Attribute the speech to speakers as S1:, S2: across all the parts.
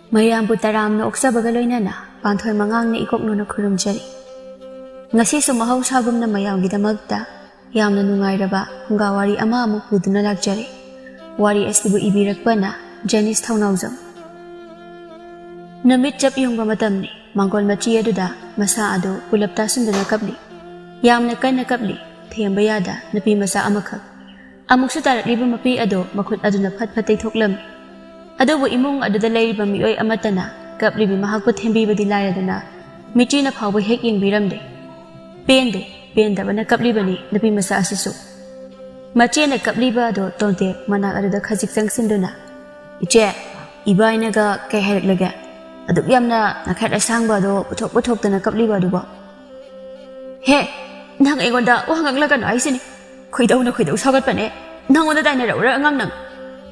S1: ꯃꯌꯥꯝꯕꯨ ꯇꯔꯥꯝꯅ ꯑꯣꯛꯆꯕꯒ ꯂꯣꯏꯅꯅ ꯄꯥꯟꯊꯣꯏ ꯃꯉꯥꯡꯅ ꯏꯀꯣꯛꯅꯨꯅ ꯈꯨꯔꯨꯝꯖꯔꯤ꯫ ꯉꯁꯤꯁꯨ ꯃꯍꯧꯁꯥꯒꯨꯝꯅ ꯃꯌꯥꯝꯒꯤꯗꯃꯛꯇ ꯌꯥꯝꯅ ꯅꯨꯡꯉꯥꯏꯔꯕ ꯐꯨꯡꯒꯥꯋꯥꯔꯤ ꯑꯃ ꯑꯃꯨꯛ ꯄꯨꯗꯨꯅ ꯂꯥꯛꯆꯔꯤ꯫ ꯋꯥꯔꯤ ꯑꯁꯤꯕꯨ ꯏꯕꯤꯔꯛꯄꯅ ꯖꯦꯅꯤꯁ ꯊꯧꯅꯥꯎꯖꯝ꯫ ꯅꯨꯃꯤꯠ ꯆꯞ ꯌꯨꯡꯕ ꯃꯇꯝꯅꯤ꯫ ꯃꯥꯡꯒꯣꯜ ꯃꯆꯤ ꯑꯗꯨꯗ ꯃꯁꯥ ꯑꯗꯨ ꯄꯨꯂꯞ ꯇꯥꯁꯤꯟꯗꯨꯅ ꯀꯞꯂꯤ꯫ ꯌꯥꯝꯅ ꯀꯟꯅ ꯀꯞꯂꯤ꯫ ꯊꯦꯝꯕ ꯌꯥꯗ ꯅꯨꯄꯤ ꯃꯆꯥ ꯑꯃꯈꯛ꯫ ꯑꯃꯨꯛꯁꯨ ꯇꯥꯔꯛꯂꯤꯕ ꯃꯄꯤ ꯑꯗꯨ ꯃꯈꯨꯠ ꯑꯗꯨꯅ ꯐꯠ ꯐꯠ ꯇꯩꯊꯣꯛꯂꯝꯃꯤ꯫ ꯑꯗꯨꯕꯨ ꯏꯃꯨꯡ ꯑꯗꯨꯗ ꯂꯩꯔꯤꯕ ꯃꯤꯑꯣꯏ ꯑꯃꯠꯇꯅ ꯀꯞꯂꯤꯕꯤ ꯃꯍꯥꯛꯄꯨ ꯊꯦꯝꯕꯤꯕꯗꯤ ꯂꯥꯏꯔꯗꯅ ꯃꯤꯆꯤꯅ ꯐꯥꯎꯕ ꯍꯦꯛ ꯌꯦꯡꯕꯤꯔꯝꯗꯦ꯫ ꯄꯦꯟꯗꯦ, ꯄꯦꯟꯗꯕꯅ ꯀꯞꯂꯤꯕꯅꯤ ꯅꯨꯄꯤ ꯃꯆꯥ ꯑꯁꯤꯁꯨ꯫ ꯃꯆꯦꯅ ꯀꯞꯂꯤꯕ ꯑꯗꯨ ꯇꯣꯟꯇꯦꯛ ꯃꯅꯥꯛ ꯑꯗꯨꯗ ꯈꯖꯤꯛ ꯆꯪꯁꯤꯟꯗꯨꯅ, "ꯏꯆꯦ, ꯏꯕꯥꯏꯅꯒ ꯀꯩ ꯍꯥꯏꯔꯛꯂꯒꯦ? ꯑꯗꯨꯛ ꯌꯥꯝꯅ ꯅꯈꯦꯠ ꯑꯁꯥꯡꯕ ꯑꯗꯣ ꯄꯨꯊꯣꯛꯇꯅ ꯀꯞꯂꯤꯕ ꯑꯗꯨꯕꯣ?" "ꯍꯦ, ꯅꯪ ꯑꯩꯉꯣꯟꯗ ꯋꯥ ꯉꯥꯡꯂꯛꯀꯅꯣ ꯍꯥꯏꯁꯤꯅꯤ꯫ ꯈꯣꯏꯗꯧ ꯁꯥꯎꯒꯠꯄꯅꯦ꯫ ꯅꯪꯉꯣꯟꯗ ꯇꯥꯏꯅꯔꯛꯎꯔ ꯑꯉꯥꯡ ꯅꯪ?"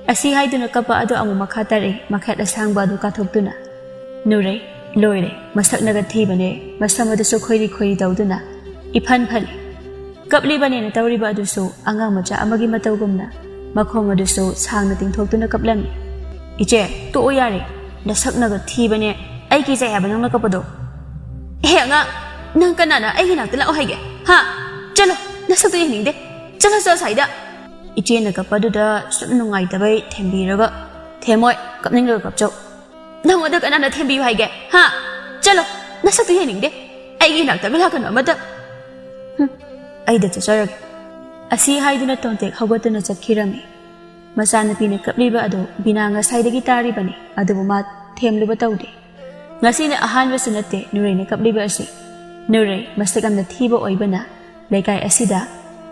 S1: ꯑꯁꯤ ꯍꯥꯏꯗꯨꯅ ꯀꯞꯄ ꯑꯗꯨ ꯑꯃꯨꯛ ꯃꯈꯥ ꯇꯥꯔꯛꯏ ꯃꯈꯦꯠ ꯑꯁꯥꯡꯕ ꯑꯗꯨ ꯀꯥꯊꯣꯛꯇꯨꯅ꯫ ꯅꯨꯔꯩ, ꯂꯣꯏꯔꯦ, ꯃꯁꯛꯅꯒ ꯊꯤꯕꯅꯦ, ꯃꯁꯝ ꯑꯗꯨꯁꯨ ꯈꯣꯏꯔꯤ ꯇꯧꯗꯨꯅ ꯏꯐꯟ ꯐꯜꯂꯤ꯫ ꯀꯞꯂꯤꯕꯅꯦꯅ ꯇꯧꯔꯤꯕ ꯑꯗꯨꯁꯨ ꯑꯉꯥꯡ ꯃꯆꯥ ꯑꯃꯒꯤ ꯃꯇꯧꯒꯨꯝꯅ ꯃꯈꯣꯡ ꯑꯗꯨꯁꯨ ꯁꯥꯡꯅ ꯇꯤꯡꯊꯣꯛꯇꯨꯅ ꯀꯞꯂꯝꯃꯤ꯫ "ꯏꯆꯦ, ꯇꯣꯛꯑꯣ ꯌꯥꯔꯦ, ꯅꯁꯛꯅꯒ ꯊꯤꯕꯅꯦ, ꯑꯩ ꯀꯤꯖꯩ ꯍꯥꯏꯕ ꯅꯪꯅ ꯀꯞꯄꯗꯣ." "ꯍꯦ ꯑꯉꯥꯡ, ꯅꯪ ꯀꯅꯥꯅ ꯑꯩꯒꯤ ꯅꯥꯛꯇ ꯂꯥꯛꯑꯣ ꯍꯥꯏꯒꯦ? ꯍꯥ? ꯆꯠꯂꯣ, ꯅꯁꯛꯇꯣ ꯌꯦꯡꯅꯤꯡꯗꯦ, ꯆꯠꯂꯣ ꯁ꯭ꯋꯥꯏꯗ." ꯏꯆꯦꯅ ꯀꯞꯄꯗꯨꯗ ꯁꯨꯝ ꯅꯨꯡꯉꯥꯏꯇꯕꯩ ꯊꯦꯝꯕꯤꯔꯒ, "ꯊꯦꯝꯃꯣꯏ, ꯀꯞꯅꯤꯡꯂꯒ ꯀꯞꯆꯧ." "ꯅꯪꯉꯣꯟꯗ ꯀꯅꯥꯅ ꯊꯦꯝꯕꯤꯌꯨ ꯍꯥꯏꯒꯦ? ꯍꯥ? ꯆꯠꯂꯣ, ꯅꯁꯛꯇꯣ ꯌꯦꯡꯅꯤꯡꯗꯦ, ꯑꯩꯒꯤ ꯅꯥꯛꯇꯒ ꯂꯥꯛꯀꯅꯣ ꯑꯃꯇ." "ꯑꯩꯗ ꯆꯠꯆꯔꯒꯦ." ꯑꯁꯤ ꯍꯥꯏꯗꯨꯅ ꯇꯣꯟꯇꯦꯛ ꯍꯧꯒꯠꯇꯨꯅ ꯆꯠꯈꯤꯔꯝꯃꯤ꯫ ꯃꯆꯥꯅꯨꯄꯤꯅ ꯀꯞꯂꯤꯕ ꯑꯗꯨ ꯕꯤꯅꯥ ꯉꯁꯥꯏꯗꯒꯤ ꯇꯥꯔꯤꯕꯅꯤ, ꯑꯗꯨꯕꯨ ꯃꯥ ꯊꯦꯝꯂꯨꯕ ꯇꯧꯗꯦ꯫ ꯉꯁꯤꯅ ꯑꯍꯥꯟꯕꯁꯨ ꯅꯠꯇꯦ ꯅꯨꯔꯩꯅ ꯀꯞꯂꯤꯕ ꯑꯁꯤ꯫ ꯅꯨꯔꯩ ꯃꯁꯛ ꯌꯥꯝꯅ ꯊꯤꯕ ꯑꯣꯏꯕꯅ ꯂꯩꯀꯥꯏ ꯑꯁꯤꯗ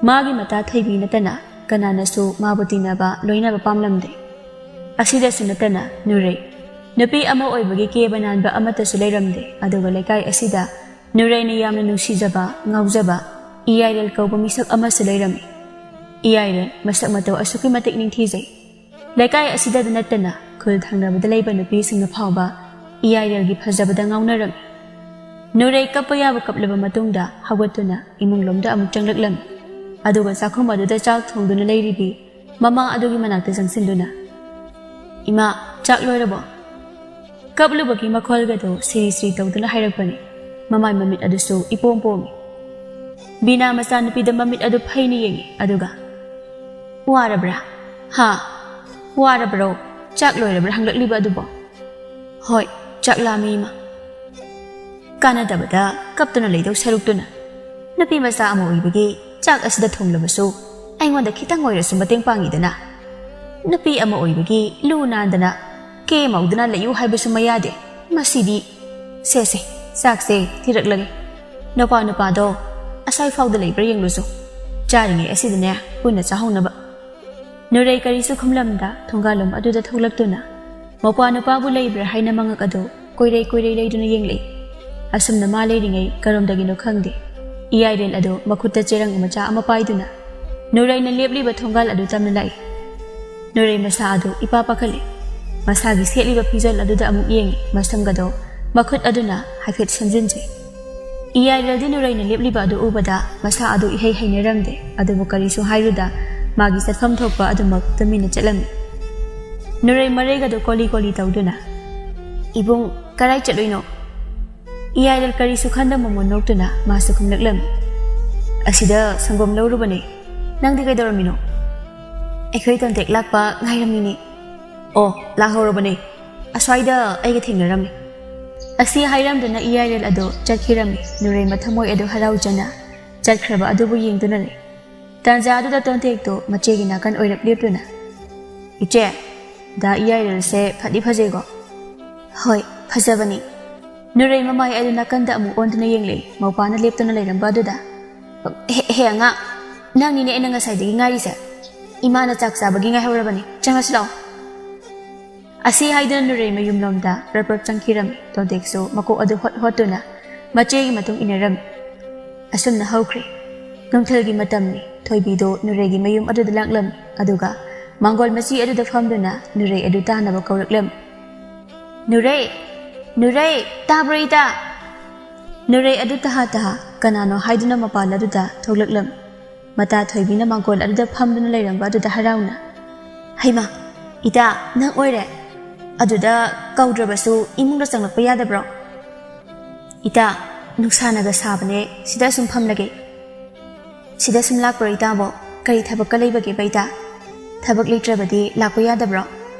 S1: ꯃꯥꯒꯤ ꯃꯇꯥ ꯊꯣꯏꯕꯤ ꯅꯠꯇꯅ ꯀꯅꯥꯅꯁꯨ ꯃꯥꯕꯨ ꯇꯤꯟꯅꯕ ꯂꯣꯏꯅꯕ ꯄꯥꯝꯂꯝꯗꯦ꯫ ꯑꯁꯤꯗꯁꯨ ꯅꯠꯇꯅ ꯅꯨꯔꯩ ꯅꯨꯄꯤ ꯑꯃ ꯑꯣꯏꯕꯒꯤ ꯀꯦꯕ ꯅꯥꯟꯕ ꯑꯃꯠꯇꯁꯨ ꯂꯩꯔꯝꯗꯦ꯫ ꯑꯗꯨꯒ ꯂꯩꯀꯥꯏ ꯑꯁꯤꯗ ꯅꯨꯔꯩꯅ ꯌꯥꯝꯅ ꯅꯨꯡꯁꯤꯖꯕ, ꯉꯥꯎꯖꯕ ꯏꯌꯥꯏꯔꯦꯜ ꯀꯧꯕ ꯃꯤꯁꯛ ꯑꯃꯁꯨ ꯂꯩꯔꯝꯃꯤ꯫ ꯏꯌꯥꯏꯔꯦꯜ ꯃꯁꯛ ꯃꯇꯧ ꯑꯁꯨꯛꯀꯤ ꯃꯇꯤꯛ ꯅꯤꯡꯊꯤꯖꯩ꯫ ꯂꯩꯀꯥꯏ ꯑꯁꯤꯗ ꯅꯠꯇꯅ ꯈꯨꯜ ꯊꯪꯅꯕꯗ ꯂꯩꯕ ꯅꯨꯄꯤꯁꯤꯡꯅ ꯐꯥꯎꯕ ꯏꯌꯥꯏꯔꯦꯜꯒꯤ ꯐꯖꯕꯗ ꯉꯥꯎꯅꯔꯝꯃꯤ꯫ ꯅꯨꯔꯩ ꯀꯞꯄ ꯌꯥꯕ ꯀꯞꯂꯕ ꯃꯇꯨꯡꯗ ꯍꯧꯒꯠꯇꯨꯅ ꯏꯃꯨꯡꯂꯣꯝꯗ ꯑꯃꯨꯛ ꯆꯪꯂꯛꯂꯝꯃꯤ꯫ ꯑꯗꯨꯒ ꯆꯥꯛꯈꯨꯝ ꯑꯗꯨꯗ ꯆꯥꯛ ꯊꯣꯡꯗꯨꯅ ꯂꯩꯔꯤꯕꯤ ꯃꯃꯥ ꯑꯗꯨꯒꯤ ꯃꯅꯥꯛꯇ ꯆꯪꯁꯤꯟꯗꯨꯅ, "ꯏꯃꯥ, ꯆꯥꯛ ꯂꯣꯏꯔꯕꯣ?" ꯀꯞꯂꯨꯕꯒꯤ ꯃꯈꯣꯜꯒꯗꯣ ꯁꯤꯔꯤ ꯇꯧꯗꯨꯅ ꯍꯥꯏꯔꯛꯄꯅꯤ꯫ ꯃꯃꯥꯏ ꯃꯃꯤꯠ ꯑꯗꯨꯁꯨ ꯏꯄꯣꯝ ꯄꯣꯝꯃꯤ꯫ ꯕꯤꯅꯥ ꯃꯆꯥꯅꯨꯄꯤꯗ ꯃꯃꯤꯠ ꯑꯗꯨ ꯐꯩꯅ ꯌꯦꯡꯉꯤ꯫ ꯑꯗꯨꯒ, "ꯋꯥꯔꯕ꯭ꯔꯥ? ꯍꯥ? ꯋꯥꯔꯕ꯭ꯔꯣ? ꯆꯥꯛ ꯂꯣꯏꯔꯕ꯭ꯔꯥ ꯍꯪꯂꯛꯂꯤꯕ ꯑꯗꯨꯕꯣ?" "ꯍꯣꯏ, ꯆꯥꯛ ꯂꯥꯝꯃꯤ ꯏꯃꯥ." "ꯀꯥꯟꯅꯗꯕꯗ ꯀꯞꯇꯨꯅ ꯂꯩꯗꯧ ꯁꯔꯨꯛꯇꯨꯅ ꯅꯨꯄꯤ ꯃꯆꯥ ꯑꯃ ꯑꯣꯏꯕꯒꯤ ꯆꯥꯛ ꯑꯁꯤꯗ ꯊꯣꯡꯂꯕꯁꯨ ꯑꯩꯉꯣꯟꯗ ꯈꯤꯇꯪ ꯑꯣꯏꯔꯁꯨ ꯃꯇꯦꯡ ꯄꯥꯡꯉꯤꯗꯅ. ꯅꯨꯄꯤ ꯑꯃ ꯑꯣꯏꯕꯒꯤ ꯂꯨ ꯅꯥꯟꯗꯅ ꯀꯦ ꯃꯧꯗꯨꯅ ꯂꯩꯌꯨ ꯍꯥꯏꯕꯁꯨ ꯃꯌꯥꯗꯦ. ꯃꯁꯤꯗꯤ ꯁꯦ ꯆꯥꯛꯁꯦ ꯊꯤꯔꯛꯂꯒꯦ. ꯅꯨꯄꯥꯗꯣ ꯑꯁꯥꯏ ꯐꯥꯎꯗ ꯂꯩꯕ꯭ꯔꯥ ꯌꯦꯡꯂꯨꯁꯨ. ꯆꯥꯔꯤꯉꯩ ꯑꯁꯤꯗꯅꯦ ꯄꯨꯟꯅ ꯆꯥꯍꯧꯅꯕ." ꯅꯨꯔꯩ ꯀꯔꯤꯁꯨ ꯈꯨꯝꯂꯝꯗ ꯊꯣꯡꯒꯥꯜꯂꯣꯝ ꯑꯗꯨꯗ ꯊꯣꯛꯂꯛꯇꯨꯅ ꯅꯨꯄꯥꯕꯨ ꯂꯩꯕ꯭ꯔꯥ ꯍꯥꯏꯅ ꯃꯉꯛ ꯑꯗꯨ ꯀꯣꯏꯔꯩ ꯂꯩꯗꯨꯅ ꯌꯦꯡꯂꯛꯏ꯫ ꯑꯁꯨꯝꯅ ꯃꯥ ꯂꯩꯔꯤꯉꯩ ꯀꯔꯣꯝꯗꯒꯤꯅꯣ ꯈꯪꯗꯦ ꯏꯌꯥꯏꯔꯦꯜ ꯑꯗꯨ ꯃꯈꯨꯠꯇ ꯆꯦꯔꯪ ꯃꯆꯥ ꯑꯃ ꯄꯥꯏꯗꯨꯅ ꯅꯨꯔꯩꯅ ꯂꯦꯞꯂꯤꯕ ꯊꯣꯡꯒꯥꯜ ꯑꯗꯨ ꯇꯝꯅ ꯂꯥꯛꯏ꯫ ꯅꯨꯔꯩ ꯃꯁꯥ ꯑꯗꯨ ꯏꯄꯥ ꯄꯥꯈꯠꯂꯤ꯫ ꯃꯁꯥꯒꯤ ꯁꯦꯠꯂꯤꯕ ꯐꯤꯖꯣꯜ ꯑꯗꯨꯗ ꯑꯃꯨꯛ ꯌꯦꯡꯉꯤ꯫ ꯃꯁꯝꯒꯗꯣ ꯃꯈꯨꯠ ꯑꯗꯨꯅ ꯍꯥꯏꯐꯦꯠ ꯁꯦꯝꯖꯤꯟꯖꯩ꯫ ꯏꯌꯥꯏꯔꯦꯜꯗꯤ ꯅꯨꯔꯩꯅ ꯂꯦꯞꯂꯤꯕ ꯑꯗꯨ ꯎꯕꯗ ꯃꯁꯥ ꯑꯗꯨ ꯏꯍꯩ ꯍꯩꯅꯔꯝꯗꯦ꯫ ꯑꯗꯨꯕꯨ ꯀꯔꯤꯁꯨ ꯍꯥꯏꯔꯨꯗ ꯃꯥꯒꯤ ꯆꯠꯐꯝ ꯊꯣꯛꯄ ꯑꯗꯨꯃꯛ ꯇꯨꯃꯤꯟꯅ ꯆꯠꯂꯝꯃꯤ꯫ ꯅꯨꯔꯩ ꯃꯔꯩꯒꯗꯣ ꯀꯣꯂꯤ ꯇꯧꯗꯨꯅ, "ꯏꯕꯨꯡ, ꯀꯔꯥꯏ ꯆꯠꯂꯨꯏꯅꯣ?" ꯏꯌꯥꯏꯔꯦꯜ ꯀꯔꯤꯁꯨ ꯈꯟꯗ ꯃꯣꯃꯣꯟ ꯅꯣꯛꯇꯨꯅ ꯃꯥꯁꯨ ꯈꯨꯝꯂꯛꯂꯝꯃꯤ, "ꯑꯁꯤꯗ ꯁꯪꯒꯣꯝ ꯂꯧꯔꯨꯕꯅꯦ. ꯅꯪꯗꯤ ꯀꯩꯗꯧꯔꯝꯃꯤꯅꯣ?" "ꯑꯩꯈꯣꯏ ꯇꯣꯟꯇꯦꯛ ꯂꯥꯛꯄ ꯉꯥꯏꯔꯝꯃꯤꯅꯦ." "ꯑꯣ, ꯂꯥꯛꯍꯧꯔꯕꯅꯦ. ꯑꯁ꯭ꯋꯥꯏꯗ ꯑꯩꯒ ꯊꯦꯡꯅꯔꯝꯃꯤ." ꯑꯁꯤ ꯍꯥꯏꯔꯝꯗꯨꯅ ꯏꯌꯥꯏꯔꯦꯜ ꯑꯗꯨ ꯆꯠꯈꯤꯔꯝꯃꯤ꯫ ꯅꯨꯔꯩ ꯃꯊꯃꯣꯏ ꯑꯗꯨ ꯍꯔꯥꯎꯖꯅ ꯆꯠꯈ꯭ꯔꯕ ꯑꯗꯨꯕꯨ ꯌꯦꯡꯗꯨꯅ ꯂꯩ꯫ ꯇꯥꯟꯖꯥ ꯑꯗꯨꯗ ꯇꯣꯟꯇꯦꯛꯇꯨ ꯃꯆꯦꯒꯤ ꯅꯥꯀꯟ ꯑꯣꯏꯔꯞ ꯂꯦꯞꯇꯨꯅ, "ꯏꯆꯦ, ꯗꯥ ꯏꯌꯥꯏꯔꯦꯜꯁꯦ ꯐꯗꯤ ꯐꯖꯩꯀꯣ?" "ꯍꯣꯏ, ꯐꯖꯕꯅꯤ." ꯅꯨꯔꯩ ꯃꯃꯥꯏ ꯑꯗꯨ ꯅꯥꯀꯟꯗ ꯑꯃꯨꯛ ꯑꯣꯟꯗꯨꯅ ꯌꯦꯡꯂꯛꯏ ꯃꯧꯄꯥꯅ ꯂꯦꯞꯇꯨꯅ ꯂꯩꯔꯝꯕ ꯑꯗꯨꯗ꯫ "ꯍꯦ ꯑꯉꯥꯡ, ꯅꯪꯅꯤꯅꯦ ꯑꯩꯅ ꯉꯁꯥꯏꯗꯒꯤ ꯉꯥꯏꯔꯤꯁꯦ. ꯏꯃꯥꯅ ꯆꯥꯛ ꯆꯥꯕꯒꯤ ꯉꯥꯏꯍꯧꯔꯕꯅꯤ. ꯆꯪꯉꯁꯤ ꯂꯥꯛꯑꯣ." ꯑꯁꯤ ꯍꯥꯏꯗꯨꯅ ꯅꯨꯔꯩ ꯃꯌꯨꯝꯂꯣꯝꯗ ꯄ꯭ꯔꯞ ꯆꯪꯈꯤꯔꯝꯃꯤ꯫ ꯇꯣꯟꯇꯦꯛꯁꯨ ꯃꯀꯣꯛ ꯑꯗꯨ ꯍꯣꯠꯇꯨꯅ ꯃꯆꯦꯒꯤ ꯃꯇꯨꯡ ꯏꯟꯅꯔꯝꯃꯤ꯫ ꯑꯁꯨꯝꯅ ꯍꯧꯈ꯭ꯔꯦ꯫ ꯅꯨꯡꯊꯤꯜꯒꯤ ꯃꯇꯝꯅꯤ꯫ ꯊꯣꯏꯕꯤꯗꯨ ꯅꯨꯔꯩꯒꯤ ꯃꯌꯨꯝ ꯑꯗꯨꯗ ꯂꯥꯛꯂꯝꯃꯤ꯫ ꯑꯗꯨꯒ ꯃꯥꯡꯒꯣꯜ ꯃꯆꯤ ꯑꯗꯨꯗ ꯐꯝꯗꯨꯅ ꯅꯨꯔꯩ ꯑꯗꯨ ꯇꯥꯅꯕ ꯀꯧꯔꯛꯂꯝꯃꯤ꯫ "ꯅꯨꯔꯩ, ꯇꯥꯕ꯭ꯔꯣ ꯏꯇꯥ?" ꯅꯨꯔꯩ ꯑꯗꯨ ꯇꯍꯥ ꯀꯅꯥꯅꯣ ꯍꯥꯏꯗꯨꯅ ꯃꯄꯥꯟ ꯑꯗꯨꯗ ꯊꯣꯛꯂꯛꯂꯝꯃꯤ꯫ ꯃꯇꯥ ꯊꯣꯏꯕꯤꯅ ꯃꯥꯡꯒꯣꯜ ꯑꯗꯨꯗ ꯐꯝꯗꯨꯅ ꯂꯩꯔꯝꯕ ꯑꯗꯨꯗ ꯍꯔꯥꯎꯅ, "ꯍꯩꯃꯥ, ꯏꯇꯥ, ꯅꯪ ꯑꯣꯏꯔꯦ. ꯑꯗꯨꯗ ꯀꯧꯗ꯭ꯔꯕꯁꯨ ꯏꯃꯨꯡꯗ ꯆꯪꯂꯛꯄ ꯌꯥꯗꯕ꯭ꯔꯣ? ꯏꯇꯥ, ꯅꯨꯡꯁꯥꯅꯒ ꯁꯥꯕꯅꯦ, ꯁꯤꯗ ꯁꯨꯝ ꯐꯝꯂꯒꯦ. ꯁꯤꯗ ꯁꯨꯝ ꯂꯥꯛꯄ꯭ꯔꯣ ꯏꯇꯥꯕꯣ? ꯀꯔꯤ ꯊꯕꯛꯀ ꯂꯩꯕꯒꯦ ꯏꯇꯥ? ꯊꯕꯛ ꯂꯩꯇ꯭ꯔꯕꯗꯤ ꯂꯥꯛꯄ ꯌꯥꯗꯕ꯭ꯔꯣ?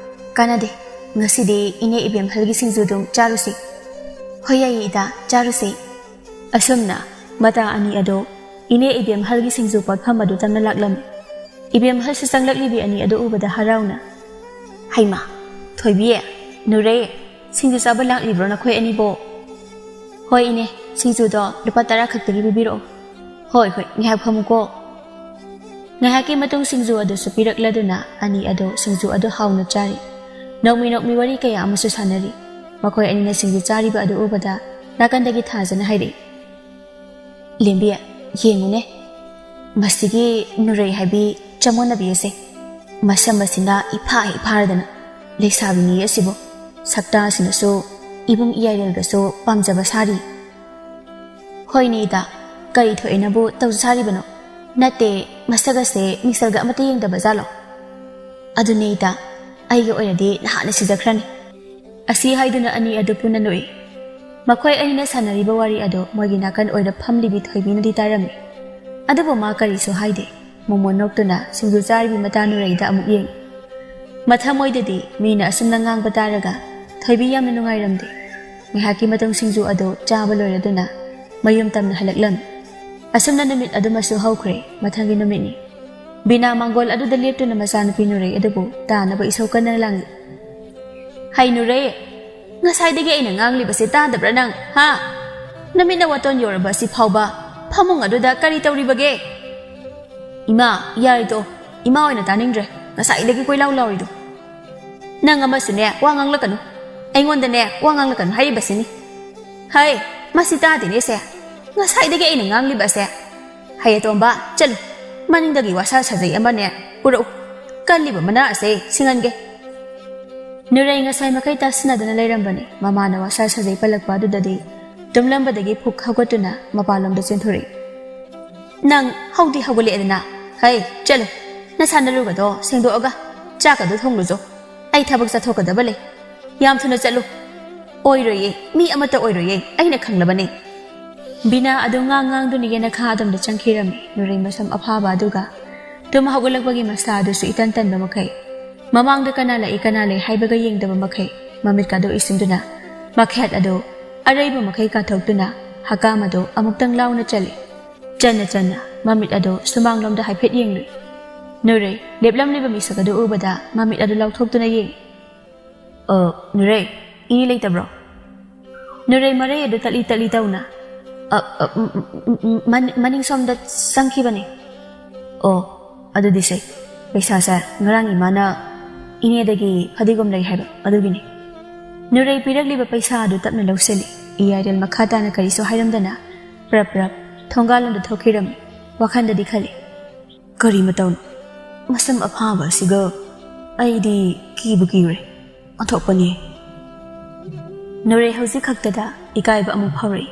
S1: ꯀꯥꯟꯅꯗꯦ, ꯉꯁꯤꯗꯤ ꯏꯅꯦ ꯏꯕꯦꯝꯍꯜꯒꯤ ꯁꯤꯡꯖꯨꯗꯨꯝ ꯆꯥꯔꯨꯁꯤ. ꯍꯣꯏ ꯌꯥꯏꯌꯦ ꯏꯇꯥ, ꯆꯥꯔꯨꯁꯤ. ꯑꯁꯨꯝꯅ ꯃꯇꯥ ꯑꯅꯤ ꯑꯗꯣ ꯏꯅꯦ ꯏꯕꯦꯝꯍꯜꯒꯤ ꯁꯤꯡꯖꯨ ꯄꯣꯠꯐꯝ ꯑꯗꯨ ꯇꯝꯅ ꯂꯥꯛꯂꯝꯃꯤ. ꯏꯕꯦꯝꯍꯜꯁꯨ ꯆꯪꯂꯛꯂꯤꯕꯤ ꯑꯅꯤ ꯑꯗꯨ ꯎꯕꯗ ꯍꯔꯥꯎꯅ, ꯍꯩꯃꯥ, ꯊꯣꯏꯕꯤ, ꯅꯨꯔꯦ, ꯁꯤꯡꯖꯨ ꯆꯥꯕ ꯂꯥꯛꯂꯤꯕ꯭ꯔꯣ ꯅꯈꯣꯏ ꯑꯅꯤꯕꯣ? ꯍꯣꯏ ꯏꯅꯦ, ꯁꯤꯡꯖꯨꯗꯣ ꯂꯨꯄꯥ 10 ꯈꯛꯇꯒꯤ ꯄꯤꯕꯤꯔꯛꯑꯣ. ꯍꯣꯏ ꯍꯣꯏ, ꯉꯥꯏꯍꯥꯛ ꯐꯝꯃꯨꯀꯣ. ꯉꯥꯏꯍꯥꯛꯀꯤ ꯃꯇꯨꯡ ꯁꯤꯡꯖꯨ ꯑꯗꯨꯁꯨ ꯄꯤꯔꯛꯂꯗꯨꯅ ꯑꯅꯤ ꯑꯗꯣ ꯁꯤꯡꯖꯨ ꯑꯗꯨ ꯍꯥꯎꯅ ꯆꯥꯔꯤ. ꯅꯣꯛꯃꯤ ꯋꯥꯔꯤ ꯀꯌꯥ ꯑꯃꯁꯨ ꯁꯥꯟꯅꯔꯤ. ꯃꯈꯣꯏ ꯑꯅꯤꯅ ꯁꯤꯡꯖꯨ ꯆꯥꯔꯤꯕ ꯑꯗꯨ ꯎꯕꯗ ꯅꯥꯀꯟꯗꯒꯤ ꯊꯥꯖꯅ ꯍꯥꯏꯔꯛꯏ, ꯂꯦꯝꯕꯤ, ꯌꯦꯡꯉꯨꯅꯦ, ꯃꯁꯤꯒꯤ ꯅꯨꯔꯩ ꯍꯥꯏꯕꯤ ꯆꯃꯣꯠꯅꯕꯤ ꯑꯁꯦ ꯃꯁꯝ ꯑꯁꯤꯅ ꯏꯐꯥ ꯍꯦꯛ ꯐꯥꯔꯗꯅ ꯂꯩꯁꯥꯕꯤꯅꯤ ꯑꯁꯤꯕꯨ ꯁꯛꯇꯥꯁꯤꯅꯁꯨ ꯏꯕꯨꯡ ꯏꯌꯥꯏꯔꯦꯜꯒꯁꯨ ꯄꯥꯝꯖꯕ ꯁꯥꯔꯤ. ꯍꯣꯏꯅꯦ ꯏꯇꯥ, ꯀꯔꯤ ꯊꯣꯛꯑꯦꯅꯕꯨ ꯇꯧꯖ ꯁꯥꯔꯤꯕꯅꯣ? ꯅꯠꯇꯦ, ꯃꯁꯛ ꯑꯁꯦ ꯃꯤꯡꯁꯦꯜꯒ ꯑꯃꯠꯇ ꯌꯦꯡꯗꯕ ꯖꯥꯠꯂꯣ? ꯑꯗꯨꯅꯦ ꯏꯇꯥ, ꯑꯩꯒ ꯑꯣꯏꯔꯗꯤ ꯅꯍꯥꯟꯅ ꯁꯤꯖꯈ꯭ꯔꯅꯤ. ꯑꯁꯤ ꯍꯥꯏꯗꯨꯅ ꯑꯅꯤ ꯑꯗꯨ ꯄꯨꯟꯅ ꯅꯣꯛꯏ. ꯃꯈꯣꯏ ꯑꯅꯤꯅ ꯁꯥꯟꯅꯔꯤꯕ ꯋꯥꯔꯤ ꯑꯗꯨ ꯃꯣꯏꯒꯤ ꯅꯥꯀꯟ ꯑꯣꯏꯔ ꯐꯝꯂꯤꯕꯤ ꯊꯣꯏꯕꯤꯅꯗꯤ ꯇꯥꯔꯝꯃꯤ. ꯑꯗꯨꯕꯨ ꯃꯥ ꯀꯔꯤꯁꯨ ꯍꯥꯏꯗꯦ. ꯃꯣꯃꯣꯟ ꯅꯣꯛꯇꯨꯅ ꯁꯤꯡꯖꯨ ꯆꯥꯔꯤꯕꯤ ꯃꯇꯥ ꯅꯨꯔꯩꯗ ꯑꯃꯨꯛ ꯌꯦꯡꯉꯤ. ꯃꯊꯃꯣꯏꯗꯗꯤ ꯃꯤꯅ ꯑꯁꯨꯝꯅ ꯉꯥꯡꯕ ꯇꯥꯔꯒ ꯊꯣꯏꯕꯤ ꯌꯥꯝꯅ ꯅꯨꯡꯉꯥꯏꯔꯝꯗꯦ. ꯉꯥꯏꯍꯥꯛꯀꯤ ꯃꯇꯨꯡ ꯁꯤꯡꯖꯨ ꯑꯗꯨ ꯆꯥꯕ ꯂꯣꯏꯔꯗꯨꯅ ꯃꯌꯨꯝ ꯇꯝꯅ ꯍꯜꯂꯛꯂꯝꯃꯤ. ꯑꯁꯨꯝꯅ ꯅꯨꯃꯤꯠ ꯑꯗꯨꯃꯁꯨ ꯍꯧꯈ꯭ꯔꯦ. ꯃꯊꯪꯒꯤ ꯅꯨꯃꯤꯠꯅꯤ. ꯕꯤꯅꯥ ꯃꯥꯡꯒꯣꯜ ꯑꯗꯨꯗ ꯂꯦꯞꯇꯨꯅ ꯃꯆꯥꯅꯨꯄꯤ ꯅꯨꯔꯩ ꯑꯗꯨꯕꯨ ꯇꯥꯅꯕ ꯏꯁꯧ ꯀꯟꯅ ꯂꯥꯡꯏ. ꯍꯩ ꯅꯨꯔꯩ, ꯉꯁꯥꯏꯗꯒꯤ ꯑꯩꯅ ꯉꯥꯡꯂꯤꯕꯁꯤ ꯇꯥꯗꯕ꯭ꯔꯥ ꯅꯪ? ꯍꯥ? ꯅꯨꯃꯤꯠꯅ ꯋꯥꯇꯣꯟ ꯌꯧꯔꯕ ꯑꯁꯤ ꯐꯥꯎꯕ ꯐꯃꯨꯡ ꯑꯗꯨꯗ ꯀꯔꯤ ꯇꯧꯔꯤꯕꯒꯦ? ꯏꯃꯥ, ꯌꯥꯔꯤꯗꯣ, ꯏꯃꯥ ꯑꯣꯏꯅ ꯇꯥꯅꯤꯡꯗ꯭ꯔꯦ, ꯉꯁꯥꯏꯗꯒꯤ ꯀꯣꯏꯂꯥꯎ ꯂꯥꯎꯔꯤꯗꯣ. ꯅꯪ ꯑꯃꯁꯨꯅꯦ ꯋꯥ ꯉꯥꯡꯂꯛꯀꯅꯨ. ꯑꯩꯉꯣꯟꯗꯅꯦ ꯋꯥ ꯉꯥꯡꯂꯛꯀꯅꯨ ꯍꯥꯏꯔꯤꯕꯁꯤꯅꯤ. ꯍꯩ, ꯃꯁꯤ ꯇꯥꯗꯦꯅꯦꯁꯦ, ꯉꯁꯥꯏꯗꯒꯤ ꯑꯩꯅ ꯉꯥꯡꯂꯤꯕꯁꯦ. ꯍꯩ ꯑꯇꯣꯝꯕ, ꯆꯠꯂꯨ, ꯃꯅꯤꯡꯗꯒꯤ ꯋꯥꯁꯥ ꯁꯥꯖꯩ ꯑꯃꯅꯦ ꯄꯨꯔꯛꯎ, ꯀꯜꯂꯤꯕ ꯃꯅꯥ ꯑꯁꯦ ꯁꯤꯡꯍꯟꯒꯦ. ꯅꯨꯔꯩ ꯉꯁꯥꯏ ꯃꯈꯩ ꯇꯥꯁꯤꯟꯅꯗꯨꯅ ꯂꯩꯔꯝꯕꯅꯤ. ꯃꯃꯥꯅ ꯋꯥꯁꯥ ꯁꯥꯖꯩ ꯄꯜꯂꯛꯄ ꯑꯗꯨꯗꯗꯤ ꯇꯨꯝꯂꯝꯕꯗꯒꯤ ꯐꯨꯛ ꯍꯧꯒꯠꯇꯨꯅ ꯃꯄꯥꯟꯂꯣꯝꯗ ꯆꯦꯟꯊꯣꯔꯛꯏ. ꯅꯪ ꯍꯧꯗꯤ ꯍꯧꯒꯠꯂꯛꯑꯦꯗꯅ. ꯍꯩ, ꯆꯠꯂꯨ, ꯅꯁꯥ ꯅꯔꯨꯒꯗꯣ ꯁꯦꯡꯗꯣꯛꯑꯒ ꯆꯥꯛꯀꯗꯣ ꯊꯣꯡꯂꯨꯆꯣ. ꯑꯩ ꯊꯕꯛ ꯆꯠꯊꯣꯛꯀꯗꯕ ꯂꯩ. ꯌꯥꯝ ꯊꯨꯅ ꯆꯠꯂꯨ. ꯑꯣꯏꯔꯣꯏꯌꯦ, ꯃꯤ ꯑꯃꯠꯇ ꯑꯣꯏꯔꯣꯏꯌꯦ, ꯑꯩꯅ ꯈꯪꯂꯕꯅꯦ. ꯕꯤꯅꯥ ꯑꯗꯨ ꯉꯥꯡꯗꯨꯅ ꯌꯦꯅꯈꯥ ꯑꯗꯣꯝꯗ ꯆꯪꯈꯤꯔꯝꯃꯤ. ꯅꯨꯔꯩ ꯃꯁꯝ ꯑꯐꯥꯕ ꯑꯗꯨꯒ ꯇꯨꯝ ꯍꯧꯒꯠꯂꯛꯄꯒꯤ ꯃꯁꯥ ꯑꯗꯨꯁꯨ ꯏꯇꯟ ꯇꯟꯕ ꯃꯈꯩ, ꯃꯃꯥꯡꯗ ꯀꯅꯥ ꯂꯩ ꯍꯥꯏꯕꯒ ꯌꯦꯡꯗꯕ ꯃꯈꯩ, ꯃꯃꯤꯠꯀꯗꯣ ꯏꯁꯤꯟꯗꯨꯅ ꯃꯈꯦꯠ ꯑꯗꯨ ꯑꯔꯩꯕ ꯃꯈꯩ ꯀꯥꯊꯣꯛꯇꯨꯅ ꯍꯀꯥꯝ ꯑꯗꯨ ꯑꯃꯨꯛꯇꯪ ꯂꯥꯎꯅ ꯆꯜꯂꯤ. ꯆꯟꯅ ꯃꯃꯤꯠ ꯑꯗꯨ ꯁꯨꯃꯥꯡꯂꯣꯝꯗ ꯍꯥꯏꯐꯦꯠ ꯌꯦꯡꯂꯨꯏ. ꯅꯨꯔꯩ ꯂꯦꯞꯂꯝꯂꯤꯕ ꯃꯤꯁꯛ ꯑꯗꯨ ꯎꯕꯗ ꯃꯃꯤꯠ ꯑꯗꯨ ꯂꯥꯎꯊꯣꯛꯇꯨꯅ ꯌꯦꯡꯉꯤ. ꯅꯨꯔꯩ, ꯏꯅꯦ ꯂꯩꯇꯕ꯭ꯔꯣ? ꯅꯨꯔꯩ ꯃꯔꯩ ꯑꯗꯨ ꯇꯠꯂꯤ ꯇꯧꯅ, ꯃꯅꯤꯡ ꯁꯣꯝꯗ ꯆꯪꯈꯤꯕꯅꯤ. ꯑꯣ, ꯑꯗꯨꯗꯤ ꯁꯦ, ꯄꯩꯁꯥꯁꯦ ꯉꯔꯥꯡ ꯏꯃꯥꯅ ꯏꯅꯦꯗꯒꯤ ꯐꯗꯤꯒꯣꯝ ꯂꯩ ꯍꯥꯏꯕ ꯑꯗꯨꯒꯤꯅꯤ. ꯅꯨꯔꯩ ꯄꯤꯔꯛꯂꯤꯕ ꯄꯩꯁꯥ ꯑꯗꯨ ꯇꯞꯅ ꯂꯧꯁꯤꯜꯂꯤ. ꯏꯌꯥꯏꯔꯦꯜ ꯃꯈꯥ ꯇꯥꯅ ꯀꯔꯤꯁꯨ ꯍꯥꯏꯔꯝꯗꯅ ꯄ꯭ꯔꯞ ꯊꯣꯡꯒꯥꯜꯂꯣꯝꯗ ꯊꯣꯛꯈꯤꯔꯝꯃꯤ. ꯋꯥꯈꯟꯗꯗꯤ ꯈꯜꯂꯤ, ꯀꯔꯤ ꯃꯇꯧꯅꯣ ꯃꯁꯝ ꯑꯐꯥꯕ ꯑꯁꯤꯒ? ꯑꯩꯗꯤ ꯀꯤꯕꯨ ꯀꯤꯔꯦ, ꯑꯣꯟꯊꯣꯛꯄꯅꯤ. ꯅꯨꯔꯩ ꯍꯧꯖꯤꯛ ꯈꯛꯇꯗ ꯏꯀꯥꯏꯕ ꯑꯃꯨꯛ ꯐꯥꯎꯔꯛꯏ.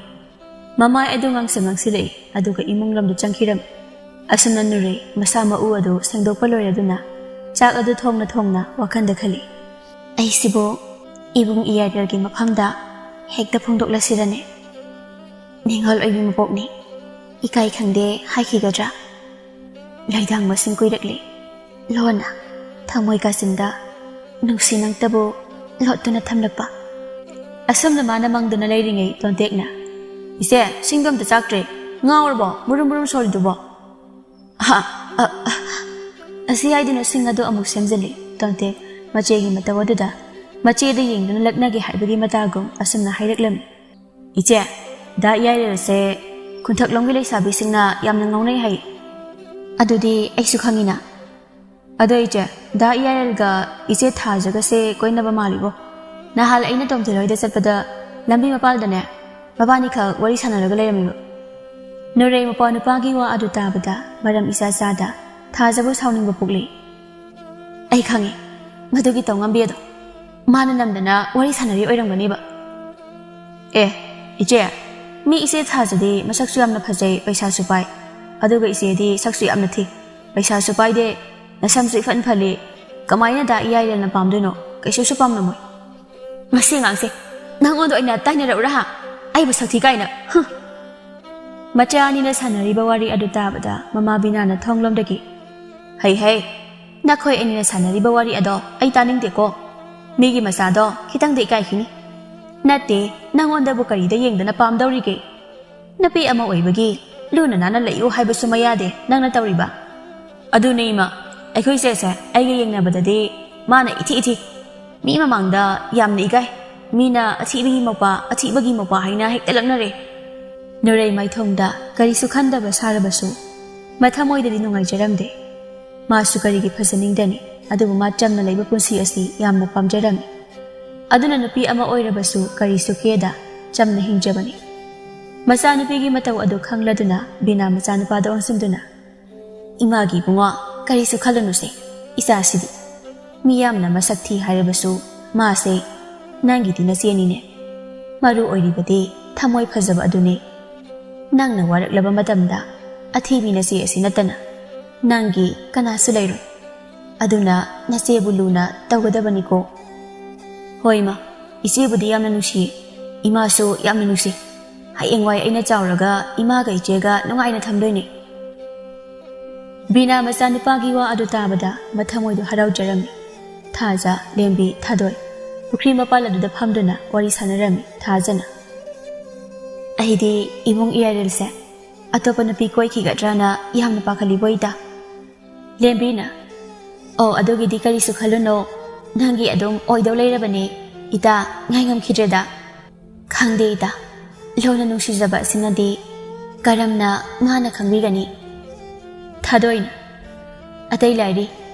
S1: ꯃꯃꯥꯏ ꯑꯗꯨ ꯉꯥꯡꯁꯤꯜꯂꯛꯏ. ꯑꯗꯨꯒ ꯏꯃꯨꯡꯂꯣꯝꯗ ꯆꯪꯈꯤꯔꯝꯃꯤ. ꯑꯁꯨꯝꯅ ꯅꯨꯔꯩ ꯃꯁꯥ ꯃꯎ ꯑꯗꯨ ꯁꯦꯡꯗꯣꯛꯄ ꯂꯣꯏꯔꯗꯨꯅ ꯆꯥꯛ ꯑꯗꯨ ꯊꯣꯡꯅ ꯋꯥꯈꯟꯗ ꯈꯜꯂꯤ. ꯑꯩꯁꯤꯕꯨ ꯏꯕꯨꯡ ꯏꯌꯥꯏꯔꯦꯜꯒꯤ ꯃꯐꯝꯗ ꯍꯦꯛꯇ ꯐꯣꯡꯗꯣꯛꯂꯁꯤꯔꯅꯦ. ꯅꯤꯡꯍꯜ ꯑꯣꯏꯕꯤ ꯃꯄꯣꯛꯅꯤ, ꯏꯀꯥꯏ ꯈꯪꯗꯦ ꯍꯥꯏꯈꯤꯒꯗ꯭ꯔꯥ? ꯂꯩꯗꯥꯡ ꯃꯁꯤꯡ ꯀꯨꯏꯔꯛꯂꯤ. ꯂꯣꯟꯅ ꯊꯃꯣꯏ ꯀꯥꯆꯤꯟꯗ ꯅꯨꯡꯁꯤ ꯅꯪꯇꯕꯨ ꯂꯣꯠꯇꯨꯅ ꯊꯝꯂꯛꯄ. ꯑꯁꯨꯝꯅ ꯃꯥꯅ ꯃꯪꯗꯨꯅ ꯂꯩꯔꯤꯉꯩ ꯇꯣꯟꯇꯦꯛꯅ, ꯏꯆꯦ, ꯁꯤꯡꯗꯣ ꯑꯝꯇ ꯆꯥꯛꯇ꯭ꯔꯦ. ꯉꯥꯎꯔꯕꯣ ꯃꯨꯔꯨꯝ ꯁꯣꯜꯂꯤꯗꯨꯕꯣ? ꯑꯁꯤ ꯍꯥꯏꯗꯨꯅ ꯁꯤꯡ ꯑꯗꯨ ꯑꯃꯨꯛ ꯁꯦꯝꯖꯤꯜꯂꯤ. ꯇꯣꯟꯇꯦꯛ ꯃꯆꯦꯒꯤ ꯃꯇꯧ ꯑꯗꯨꯗ ꯃꯆꯦꯗ ꯌꯦꯡꯗꯨꯅ ꯂꯛꯅꯒꯦ ꯍꯥꯏꯕꯒꯤ ꯃꯇꯥꯒꯨꯝ ꯑꯁꯨꯝꯅ ꯍꯥꯏꯔꯛꯂꯝꯃꯤ. ꯏꯆꯦ, ꯗꯥ ꯏꯌꯥꯏꯔꯦꯜꯁꯦ ꯈꯨꯟꯊꯛꯂꯣꯝꯒꯤ ꯂꯩꯁꯥꯕꯤꯁꯤꯡꯅ ꯌꯥꯝꯅ ꯉꯥꯎꯅꯩ ꯍꯥꯏ. ꯑꯗꯨꯗꯤ ꯑꯩꯁꯨ ꯈꯪꯉꯤꯅ. ꯑꯗꯣ ꯏꯆꯦ, ꯗꯥ ꯏꯌꯥꯏꯔꯦꯜꯒ ꯏꯆꯦ ꯊꯥꯖꯒꯁꯦ ꯀꯣꯏꯅꯕ ꯃꯥꯜꯂꯤꯕꯣ. ꯅꯍꯥꯟ ꯑꯩꯅ ꯇꯣꯝꯊꯤꯜꯍꯣꯏꯗ ꯆꯠꯄꯗ ꯂꯝꯕꯤ ꯃꯄꯥꯟꯗꯅꯦ ꯃꯕꯥꯅꯤꯈꯛ ꯋꯥꯔꯤ ꯁꯥꯟꯅꯔꯒ ꯂꯩꯔꯝꯃꯤꯕ. ꯅꯨꯔꯩ ꯃꯄꯥ ꯅꯨꯄꯥꯒꯤ ꯋꯥ ꯑꯗꯨ ꯇꯥꯕꯗ ꯃꯔꯝ ꯏꯆꯥꯗ ꯊꯥꯖꯕꯨ ꯁꯥꯎꯅꯤꯡꯕ ꯄꯣꯛꯂꯤ. ꯑꯩ ꯈꯪꯉꯤ, ꯃꯗꯨꯒꯤ ꯇꯧꯉꯝꯕꯤ ꯑꯗꯣ ꯃꯥꯅ ꯅꯝꯗꯅ ꯋꯥꯔꯤ ꯁꯥꯟꯅꯔꯤ ꯑꯣꯏꯔꯝꯒꯅꯤꯕ. ꯏꯆꯦ, ꯃꯤ ꯏꯆꯦ ꯊꯥꯖꯗꯤ ꯃꯁꯛꯁꯨ ꯌꯥꯝꯅ ꯐꯖꯩ, ꯄꯩꯁꯥꯁꯨ ꯄꯥꯏ. ꯑꯗꯨꯒ ꯏꯆꯦꯗꯤ ꯁꯛꯁꯨ ꯌꯥꯝꯅ ꯊꯤ, ꯄꯩꯁꯥꯁꯨ ꯄꯥꯏꯗꯦ, ꯅꯁꯝꯁꯨ ꯏꯐꯟ ꯐꯜꯂꯤ. ꯀꯃꯥꯏꯅ ꯗꯥ ꯏꯌꯥꯏꯔꯦꯜꯅ ꯄꯥꯝꯗꯣꯏꯅꯣ? ꯀꯩꯁꯨꯁꯨ ꯄꯥꯝꯂꯝꯃꯣꯏ. ꯃꯁꯤ ꯉꯥꯡꯁꯦ ꯅꯪꯉꯣꯟꯗ ꯑꯣꯏꯅ ꯇꯥꯏꯅꯔꯛꯎꯔꯥ ꯑꯩꯕꯨ ꯁꯛꯊꯤ ꯀꯥꯏꯅ ꯃꯆꯥ ꯑꯅꯤꯅ ꯁꯥꯟꯅꯔꯤꯕ ꯋꯥꯔꯤ ꯑꯗꯨ ꯇꯥꯕꯗ ꯃꯃꯥ ꯕꯤꯅꯥꯅ ꯊꯣꯡꯂꯣꯝꯗꯒꯤ ꯍꯩ ꯅꯈꯣꯏ ꯑꯅꯤꯅ ꯁꯥꯟꯅꯔꯤꯕ ꯋꯥꯔꯤ ꯑꯗꯣ ꯑꯩ ꯇꯥꯅꯤꯡꯗꯦꯀꯣ ꯃꯤꯒꯤ ꯃꯆꯥꯗꯣ ꯈꯤꯇꯪꯗ ꯏꯀꯥꯏꯈꯤꯅꯤ ꯅꯠꯇꯦ ꯅꯪꯉꯣꯟꯗꯕꯨ ꯀꯔꯤꯗ ꯌꯦꯡꯗꯅ ꯄꯥꯝꯗꯧꯔꯤꯒꯦ ꯅꯨꯄꯤ ꯑꯃ ꯑꯣꯏꯕꯒꯤ ꯂꯨꯅ ꯅꯥꯟꯅ ꯂꯩꯌꯨ ꯍꯥꯏꯕꯁꯨ ꯃꯌꯥꯗꯦ ꯅꯪꯅ ꯇꯧꯔꯤꯕ ꯑꯗꯨꯅꯦ ꯏꯃꯥ ꯑꯩꯈꯣꯏ ꯆꯦꯁꯦ ꯑꯩꯒ ꯌꯦꯡꯅꯕꯗꯗꯤ ꯃꯥꯅ ꯏꯊꯤ ꯃꯤ ꯃꯃꯥꯡꯗ ꯌꯥꯝꯅ ꯏꯀꯥꯏ ꯃꯤꯅ ꯑꯊꯤꯕꯒꯤ ꯃꯧꯄꯥ ꯍꯥꯏꯅ ꯍꯦꯛꯇ ꯂꯛꯅꯔꯦ ꯅꯨꯔꯩ ꯃꯥꯏꯊꯣꯡꯗ ꯀꯔꯤꯁꯨ ꯈꯟꯗꯕ ꯁꯥꯔꯕꯁꯨ ꯃꯊꯃꯣꯏꯗꯗꯤ ꯅꯨꯡꯉꯥꯏꯖꯔꯝꯗꯦ ꯃꯥꯁꯨ ꯀꯔꯤꯒꯤ ꯐꯖꯅꯤꯡꯗꯅꯤ ꯑꯗꯨꯕꯨ ꯃꯥ ꯆꯝꯅ ꯂꯩꯕ ꯄꯨꯟꯁꯤ ꯑꯁꯤ ꯌꯥꯝꯅ ꯄꯥꯝꯖꯔꯝꯃꯤ ꯑꯗꯨꯅ ꯅꯨꯄꯤ ꯑꯃ ꯑꯣꯏꯔꯕꯁꯨ ꯀꯔꯤꯁꯨ ꯀꯦꯗ ꯆꯝꯅ ꯍꯤꯡꯖꯕꯅꯤ ꯃꯆꯥꯅꯨꯄꯤꯒꯤ ꯃꯇꯧ ꯑꯗꯨ ꯈꯪꯂꯗꯨꯅ ꯕꯤꯅꯥ ꯃꯆꯥꯅꯨꯄꯥꯗ ꯑꯣꯟꯁꯤꯟꯗꯨꯅ ꯏꯃꯥꯒꯤ ꯏꯕꯨꯡꯉꯣ ꯀꯔꯤꯁꯨ ꯈꯜꯂꯨꯅꯨꯁꯦ ꯏꯆꯥꯁꯤꯗꯤ ꯃꯤ ꯌꯥꯝꯅ ꯃꯁꯛ ꯊꯤ ꯍꯥꯏꯔꯕꯁꯨ ꯃꯥꯁꯦ ꯅꯪꯒꯤꯗꯤ ꯅꯆꯦꯅꯤꯅꯦ ꯃꯔꯨ ꯑꯣꯏꯔꯤꯕꯗꯤ ꯊꯃꯣꯏ ꯐꯖꯕ ꯑꯗꯨꯅꯤ ꯅꯪꯅ ꯋꯥꯔꯛꯂꯕ ꯃꯇꯝꯗ ꯑꯊꯤꯕꯤ ꯅꯆꯦ ꯑꯁꯤ ꯅꯠꯇꯅ ꯅꯪꯒꯤ ꯀꯅꯥꯁꯨ ꯂꯩꯔꯣꯏ ꯑꯗꯨꯅ ꯅꯆꯦꯕꯨ ꯂꯨꯅ ꯇꯧꯒꯗꯕꯅꯤꯀꯣ ꯍꯣꯏ ꯏꯃꯥ ꯏꯆꯦꯕꯨꯗꯤ ꯌꯥꯝꯅ ꯅꯨꯡꯁꯤꯌꯦ ꯏꯃꯥꯁꯨ ꯌꯥꯝꯅ ꯅꯨꯡꯁꯤ ꯍꯌꯦꯡꯋꯥꯏ ꯑꯩꯅ ꯆꯥꯎꯔꯒ ꯏꯃꯥꯒ ꯏꯆꯦꯒ ꯅꯨꯡꯉꯥꯏꯅ ꯊꯝꯗꯣꯏꯅꯤ ꯕꯤꯅꯥ ꯃꯆꯥꯅꯨꯄꯥꯒꯤ ꯋꯥ ꯑꯗꯨ ꯇꯥꯕꯗ ꯃꯊꯃꯣꯏꯗꯨ ꯍꯔꯥꯎꯖꯔꯝꯃꯤ ꯊꯥꯖ ꯂꯦꯝꯕꯤ ꯊꯥꯗꯣꯏ ꯄꯨꯈ꯭ꯔꯤ ꯃꯄꯥꯜ ꯑꯗꯨꯗ ꯐꯝꯗꯨꯅ ꯋꯥꯔꯤ ꯁꯥꯟꯅꯔꯝꯃꯤ ꯊꯥꯖꯅ ꯑꯩꯗꯤ ꯏꯕꯨꯡ ꯏꯌꯥꯏꯔꯦꯜꯁꯦ ꯑꯇꯣꯞꯄ ꯅꯨꯄꯤ ꯀꯣꯏꯈꯤꯒꯗ꯭ꯔꯥꯅ ꯌꯥꯝꯅ ꯄꯥꯈꯠꯂꯤꯕꯣꯏꯗ ꯂꯦꯝꯕꯤꯅ ꯑꯣ ꯑꯗꯨꯒꯤꯗꯤ ꯀꯔꯤꯁꯨ ꯈꯜꯂꯨꯅꯣ ꯅꯪꯒꯤ ꯑꯗꯨꯝ ꯑꯣꯏꯗꯧ ꯂꯩꯔꯕꯅꯤ ꯏꯇꯥ ꯉꯥꯏ ꯉꯝꯈꯤꯗ꯭ꯔꯦꯗ ꯈꯪꯗꯦ ꯏꯇꯥ ꯂꯣꯟꯅ ꯅꯨꯡꯁꯤꯖꯕ ꯑꯁꯤꯅꯗꯤ ꯀꯔꯝꯅ ꯃꯥꯅ ꯈꯪꯕꯤꯒꯅꯤ ꯊꯥꯗꯣꯏꯅ ꯑꯇꯩ ꯂꯥꯏꯔꯤ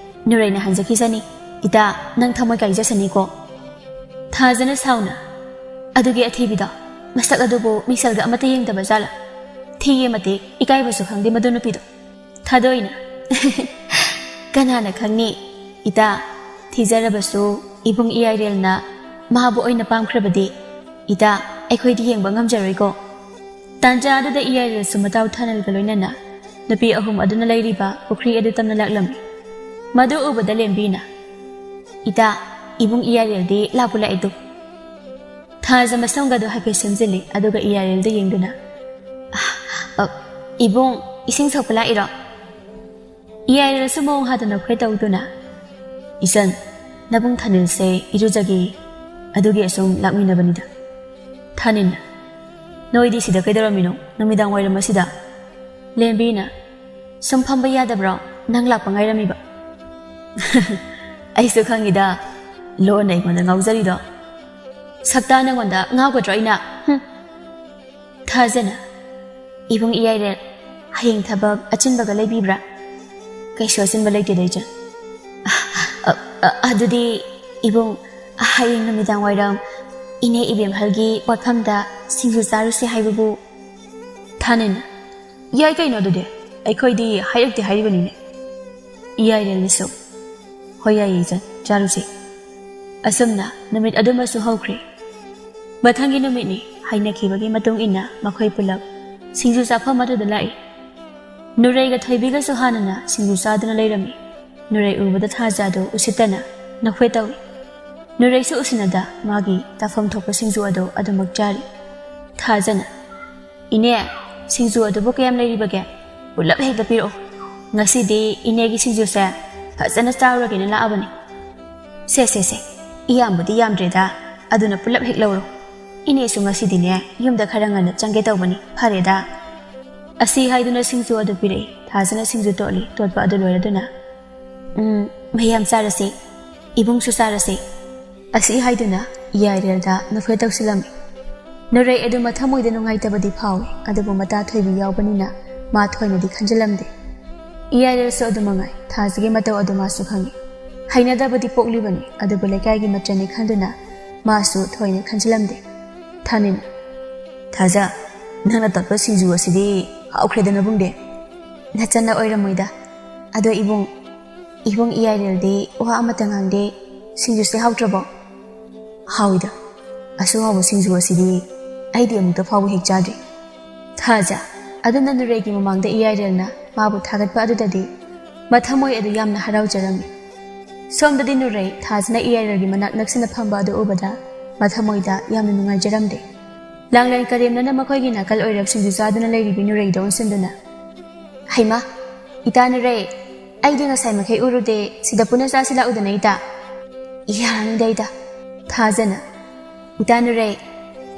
S1: ꯅꯨꯔꯩꯅ ꯍꯟꯖꯈꯤꯁꯅꯤ ꯏꯇꯥ ꯅꯪ ꯊꯃꯣꯏ ꯀꯥꯏꯖꯁꯅꯤꯀꯣ ꯊꯥꯖꯅ ꯁꯥꯎꯅ ꯑꯗꯨꯒꯤ ꯑꯊꯤꯕꯤꯗꯣ ꯃꯁꯛ ꯑꯗꯨꯕꯨ ꯃꯤꯁꯜꯒ ꯑꯃꯠꯇ ꯌꯦꯡꯗꯕ ꯖꯥꯠꯂ ꯊꯤꯌꯦ ꯃꯇꯤꯛ ꯏꯀꯥꯏꯕꯁꯨ ꯈꯪꯗꯦ ꯃꯗꯨ ꯅꯨꯄꯤꯗꯣ ꯊꯥꯗꯣꯏꯅ ꯀꯅꯥꯅ ꯈꯪꯅꯤ ꯏꯇꯥ ꯊꯤꯖꯔꯕꯁꯨ ꯏꯕꯨꯡ ꯏꯌꯥꯏꯔꯦꯜꯅ ꯃꯥꯕꯨ ꯑꯣꯏꯅ ꯄꯥꯝꯈ꯭ꯔꯕꯗꯤ ꯏꯇꯥ ꯑꯩꯈꯣꯏꯗꯤ ꯌꯦꯡꯕ ꯉꯝꯖꯔꯣꯏꯀꯣ ꯇꯥꯟꯖꯥ ꯑꯗꯨꯗ ꯏꯌꯥꯏꯔꯦꯜꯁꯨ ꯃꯇꯥꯎ ꯊꯥꯅꯜꯒ ꯂꯣꯏꯅꯅ ꯅꯨꯄꯤ ꯑꯍꯨꯝ ꯑꯗꯨꯅ ꯂꯩꯔꯤꯕ ꯄꯨꯈ꯭ꯔꯤ ꯑꯗꯨ ꯇꯝꯅ ꯂꯥꯛꯂꯝꯃꯤ ꯃꯗꯨ ꯎꯕꯗ ꯂꯦꯝꯕꯤꯅ ꯏꯇꯥ ꯏꯕꯨꯡ ꯏꯌꯥꯏꯔꯦꯜꯗꯤ ꯂꯥꯛꯄꯨ ꯂꯥꯛꯏꯗꯨ ꯊꯥꯖ ꯃꯁꯝꯒꯗꯨ ꯍꯥꯏꯐꯦꯠ ꯁꯦꯝꯖꯤꯜꯂꯤ ꯑꯗꯨꯒ ꯏꯌꯥꯏꯔꯦꯜꯗ ꯌꯦꯡꯗꯨꯅ ꯏꯕꯨꯡ ꯏꯁꯤꯡ ꯁꯣꯛꯄ ꯂꯥꯛꯏꯔꯣ ꯏꯌꯥꯏꯔꯦꯜꯁꯨ ꯃꯑꯣꯡ ꯍꯥꯗꯅ ꯈꯣꯏ ꯇꯧꯗꯨꯅ ꯏꯆꯟ ꯅꯕꯨꯡ ꯊꯥꯅꯤꯜꯁꯦ ꯏꯔꯨꯖꯒꯦ ꯑꯗꯨꯒꯤ ꯑꯁꯨꯝ ꯂꯥꯛꯃꯤꯟꯅꯕꯅꯤꯗ ꯊꯥꯅꯤꯜꯅ ꯅꯣꯏꯗꯤ ꯁꯤꯗ ꯀꯩꯗꯧꯔꯝꯃꯤꯅꯣ ꯅꯨꯃꯤꯗꯥꯡ ꯋꯥꯏꯔꯝ ꯑꯁꯤꯗ ꯂꯦꯝꯕꯤꯅ ꯁꯨꯝ ꯐꯝꯕ ꯌꯥꯗꯕ꯭ꯔꯣ ꯅꯪ ꯂꯥꯛꯄ ꯉꯥꯏꯔꯝꯃꯤꯕ ꯑꯩꯁꯨ ꯈꯪꯉꯤꯗ ꯂꯣꯟꯅ ꯑꯩꯉꯣꯟꯗ ꯉꯥꯎꯖꯔꯤꯗꯣ ꯁꯛꯇꯥ ꯅꯪꯉꯣꯟꯗ ꯉꯥꯎꯒꯗ꯭ꯔꯣ ꯑꯩꯅ ꯊꯥꯖꯅ ꯏꯕꯨꯡ ꯏꯌꯥꯏꯔꯦꯜ ꯍꯌꯦꯡ ꯊꯕꯛ ꯑꯆꯤꯟꯕꯒ ꯂꯩꯕꯤꯕ꯭ꯔꯥ ꯀꯩꯁꯨ ꯑꯆꯤꯟꯕ ꯂꯩꯇꯦꯗ ꯏꯆꯟ ꯑꯗꯨꯗꯤ ꯏꯕꯨꯡ ꯍꯌꯦꯡ ꯅꯨꯃꯤꯗꯥꯡ ꯋꯥꯏꯔꯝ ꯏꯅꯦ ꯏꯕꯦꯝꯍꯜꯒꯤ ꯄꯣꯠꯐꯝꯗ ꯁꯤꯡꯖꯨ ꯆꯥꯔꯨꯁꯤ ꯍꯥꯏꯕꯕꯨ ꯊꯥꯅꯤꯜꯅ ꯌꯥꯏ ꯀꯩꯅꯣ ꯑꯗꯨꯗꯤ ꯑꯩꯈꯣꯏꯗꯤ ꯍꯥꯏꯔꯛꯇꯦ ꯍꯥꯏꯔꯤꯕꯅꯤꯅꯦ ꯏꯌꯥꯏꯔꯦꯜꯅꯁꯨ ꯍꯣꯏ ꯌꯥꯏꯌꯦ ꯏꯆꯟ ꯆꯥꯔꯨꯁꯤ ꯑꯁꯨꯝꯅ ꯅꯨꯃꯤꯠ ꯑꯗꯨꯃꯁꯨ ꯍꯧꯈ꯭ꯔꯦ ꯃꯊꯪꯒꯤ ꯅꯨꯃꯤꯠꯅꯤ ꯍꯥꯏꯅꯈꯤꯕꯒꯤ ꯃꯇꯨꯡ ꯏꯟꯅ ꯃꯈꯣꯏ ꯄꯨꯂꯞ ꯁꯤꯡꯖꯨ ꯆꯥꯐꯝ ꯑꯗꯨꯗ ꯂꯥꯛꯏ ꯅꯨꯔꯩꯒ ꯊꯣꯏꯕꯤꯒꯁꯨ ꯍꯥꯟꯅꯅ ꯁꯤꯡꯖꯨ ꯆꯥꯗꯨꯅ ꯂꯩꯔꯝꯃꯤ ꯅꯨꯔꯩ ꯎꯕꯗ ꯊꯥꯖꯗꯨ ꯎꯁꯤꯠꯇꯅ ꯅꯈꯣꯏ ꯇꯧꯏ ꯅꯨꯔꯩꯁꯨ ꯎꯁꯤꯟꯅꯗ ꯃꯥꯒꯤ ꯇꯥꯐꯝ ꯊꯣꯛꯄ ꯁꯤꯡꯖꯨ ꯑꯗꯨ ꯑꯗꯨꯃꯛ ꯆꯥꯔꯤ ꯊꯥꯖꯅ ꯏꯅꯦ ꯁꯤꯡꯖꯨ ꯑꯗꯨꯕꯨ ꯀꯌꯥꯝ ꯂꯩꯔꯤꯕꯒꯦ ꯄꯨꯂꯞ ꯍꯦꯛꯇ ꯄꯤꯔꯛꯑꯣ ꯉꯁꯤꯗꯤ ꯏꯅꯦꯒꯤ ꯁꯤꯡꯖꯨꯁꯦ ꯐꯖꯅ ꯆꯥꯔꯨꯔꯒꯦꯅ ꯂꯥꯛꯑꯕꯅꯤ ꯁꯦ ꯏꯌꯥꯝꯕꯨꯗꯤ ꯌꯥꯝꯗ꯭ꯔꯦꯗ ꯑꯗꯨꯅ ꯄꯨꯂꯞ ꯍꯦꯛ ꯂꯧꯔꯣ ꯏꯅꯦꯁꯨ ꯉꯁꯤꯗꯤꯅꯦ ꯌꯨꯝꯗ ꯈꯔ ꯉꯟꯅ ꯆꯪꯒꯦ ꯇꯧꯕꯅꯤ ꯐꯔꯦꯗ ꯑꯁꯤ ꯍꯥꯏꯗꯨꯅ ꯁꯤꯡꯖꯨ ꯑꯗꯨ ꯄꯤꯔꯛꯏ ꯊꯥꯖꯅ ꯁꯤꯡꯖꯨ ꯇꯣꯠꯂꯤ ꯇꯣꯠꯄ ꯑꯗꯨ ꯂꯣꯏꯔꯗꯨꯅ ꯃꯌꯥꯝ ꯆꯥꯔꯁꯤ ꯏꯕꯨꯡꯁꯨ ꯆꯥꯔꯁꯤ ꯑꯁꯤ ꯍꯥꯏꯗꯨꯅ ꯏꯌꯥꯏꯔꯦꯜꯗ ꯅꯈꯣꯏ ꯇꯧꯁꯤꯜꯂꯝꯃꯤ ꯅꯨꯔꯩ ꯑꯗꯨ ꯃꯊꯃꯣꯏꯗ ꯅꯨꯡꯉꯥꯏꯇꯕꯗꯤ ꯐꯥꯎꯏ ꯑꯗꯨꯕꯨ ꯃꯇꯥ ꯊꯣꯏꯕꯤ ꯌꯥꯎꯕꯅꯤꯅ ꯃꯥ ꯊꯣꯏꯅꯗꯤ ꯈꯟꯖꯤꯜꯂꯝꯗꯦ ꯏꯌꯥꯏꯔꯦꯜꯁꯨ ꯑꯗꯨꯃꯉꯥꯏ ꯊꯥꯖꯒꯤ ꯃꯇꯧ ꯑꯗꯨ ꯃꯥꯁꯨ ꯈꯪꯉꯤ ꯍꯩꯅꯗꯕꯗꯤ ꯄꯣꯛꯂꯤꯕꯅꯤ ꯑꯗꯨꯕꯨ ꯂꯩꯀꯥꯏꯒꯤ ꯃꯆꯟꯅꯤ ꯈꯟꯗꯨꯅ ꯃꯥꯁꯨ ꯊꯣꯏꯅ ꯈꯟꯖꯤꯜꯂꯝꯗꯦ ꯊꯥꯅꯤꯜꯅ ꯊꯥꯖ ꯅꯪꯅ ꯇꯣꯠꯄ ꯁꯤꯡꯖꯨ ꯑꯁꯤꯗꯤ ꯍꯥꯎꯈ꯭ꯔꯦꯗ ꯅꯕꯨꯡꯗꯤ ꯅꯆꯟꯅ ꯑꯣꯏꯔꯝꯃꯣꯏꯗ ꯑꯗꯣ ꯏꯕꯨꯡ ꯏꯌꯥꯏꯔꯦꯜꯗꯤ ꯋꯥ ꯑꯃꯠꯇ ꯉꯥꯡꯗꯦ ꯁꯤꯡꯖꯨꯁꯦ ꯍꯥꯎꯇ꯭ꯔꯕꯣ ꯍꯥꯎꯏꯗ ꯑꯁꯨꯛ ꯍꯥꯎꯕ ꯁꯤꯡꯖꯨ ꯑꯁꯤꯗꯤ ꯑꯩꯗꯤ ꯑꯃꯨꯛꯇ ꯐꯥꯎꯕ ꯍꯦꯛ ꯆꯥꯗ꯭ꯔꯤ ꯊꯥꯖ ꯑꯗꯨꯅ ꯅꯨꯔꯩꯒꯤ ꯃꯃꯥꯡꯗ ꯏꯌꯥꯏꯔꯦꯜꯅ ꯃꯥꯕꯨ ꯊꯥꯒꯠꯄ ꯑꯗꯨꯗꯗꯤ ꯃꯊꯃꯣꯏ ꯑꯗꯨ ꯌꯥꯝꯅ ꯍꯔꯥꯎꯖꯔꯝꯃꯤ ꯁꯣꯝꯗꯗꯤ ꯅꯨꯔꯩ ꯊꯥꯖꯅ ꯏꯌꯥꯏꯔꯦꯜꯒꯤ ꯃꯅꯥꯛ ꯅꯛꯁꯤꯟꯅ ꯐꯝꯕ ꯑꯗꯨ ꯎꯕꯗ ꯃꯊꯃꯣꯏꯗ ꯌꯥꯝꯅ ꯅꯨꯡꯉꯥꯏꯖꯔꯝꯗꯦ ꯂꯥꯡꯂꯦꯟ ꯀꯔꯦꯝꯅꯅ ꯃꯈꯣꯏꯒꯤ ꯅꯥꯀꯜ ꯑꯣꯏꯔꯞ ꯁꯤꯡꯖꯨ ꯆꯥꯗꯨꯅ ꯂꯩꯔꯤꯕꯤ ꯅꯨꯔꯩꯗ ꯑꯣꯟꯁꯤꯟꯗꯨꯅ ꯍꯩꯃꯥ ꯏꯇꯥ ꯅꯨꯔꯩ ꯑꯩꯗꯤ ꯉꯁꯥꯏ ꯃꯈꯩ ꯎꯔꯨꯗꯦ ꯁꯤꯗ ꯄꯨꯟꯅ ꯆꯥꯁꯤ ꯂꯥꯛꯎꯗꯅ ꯏꯇꯥ ꯌꯥꯔꯅꯤꯗ ꯏꯇꯥ ꯊꯥꯖꯅ ꯏꯇꯥ ꯅꯨꯔꯩ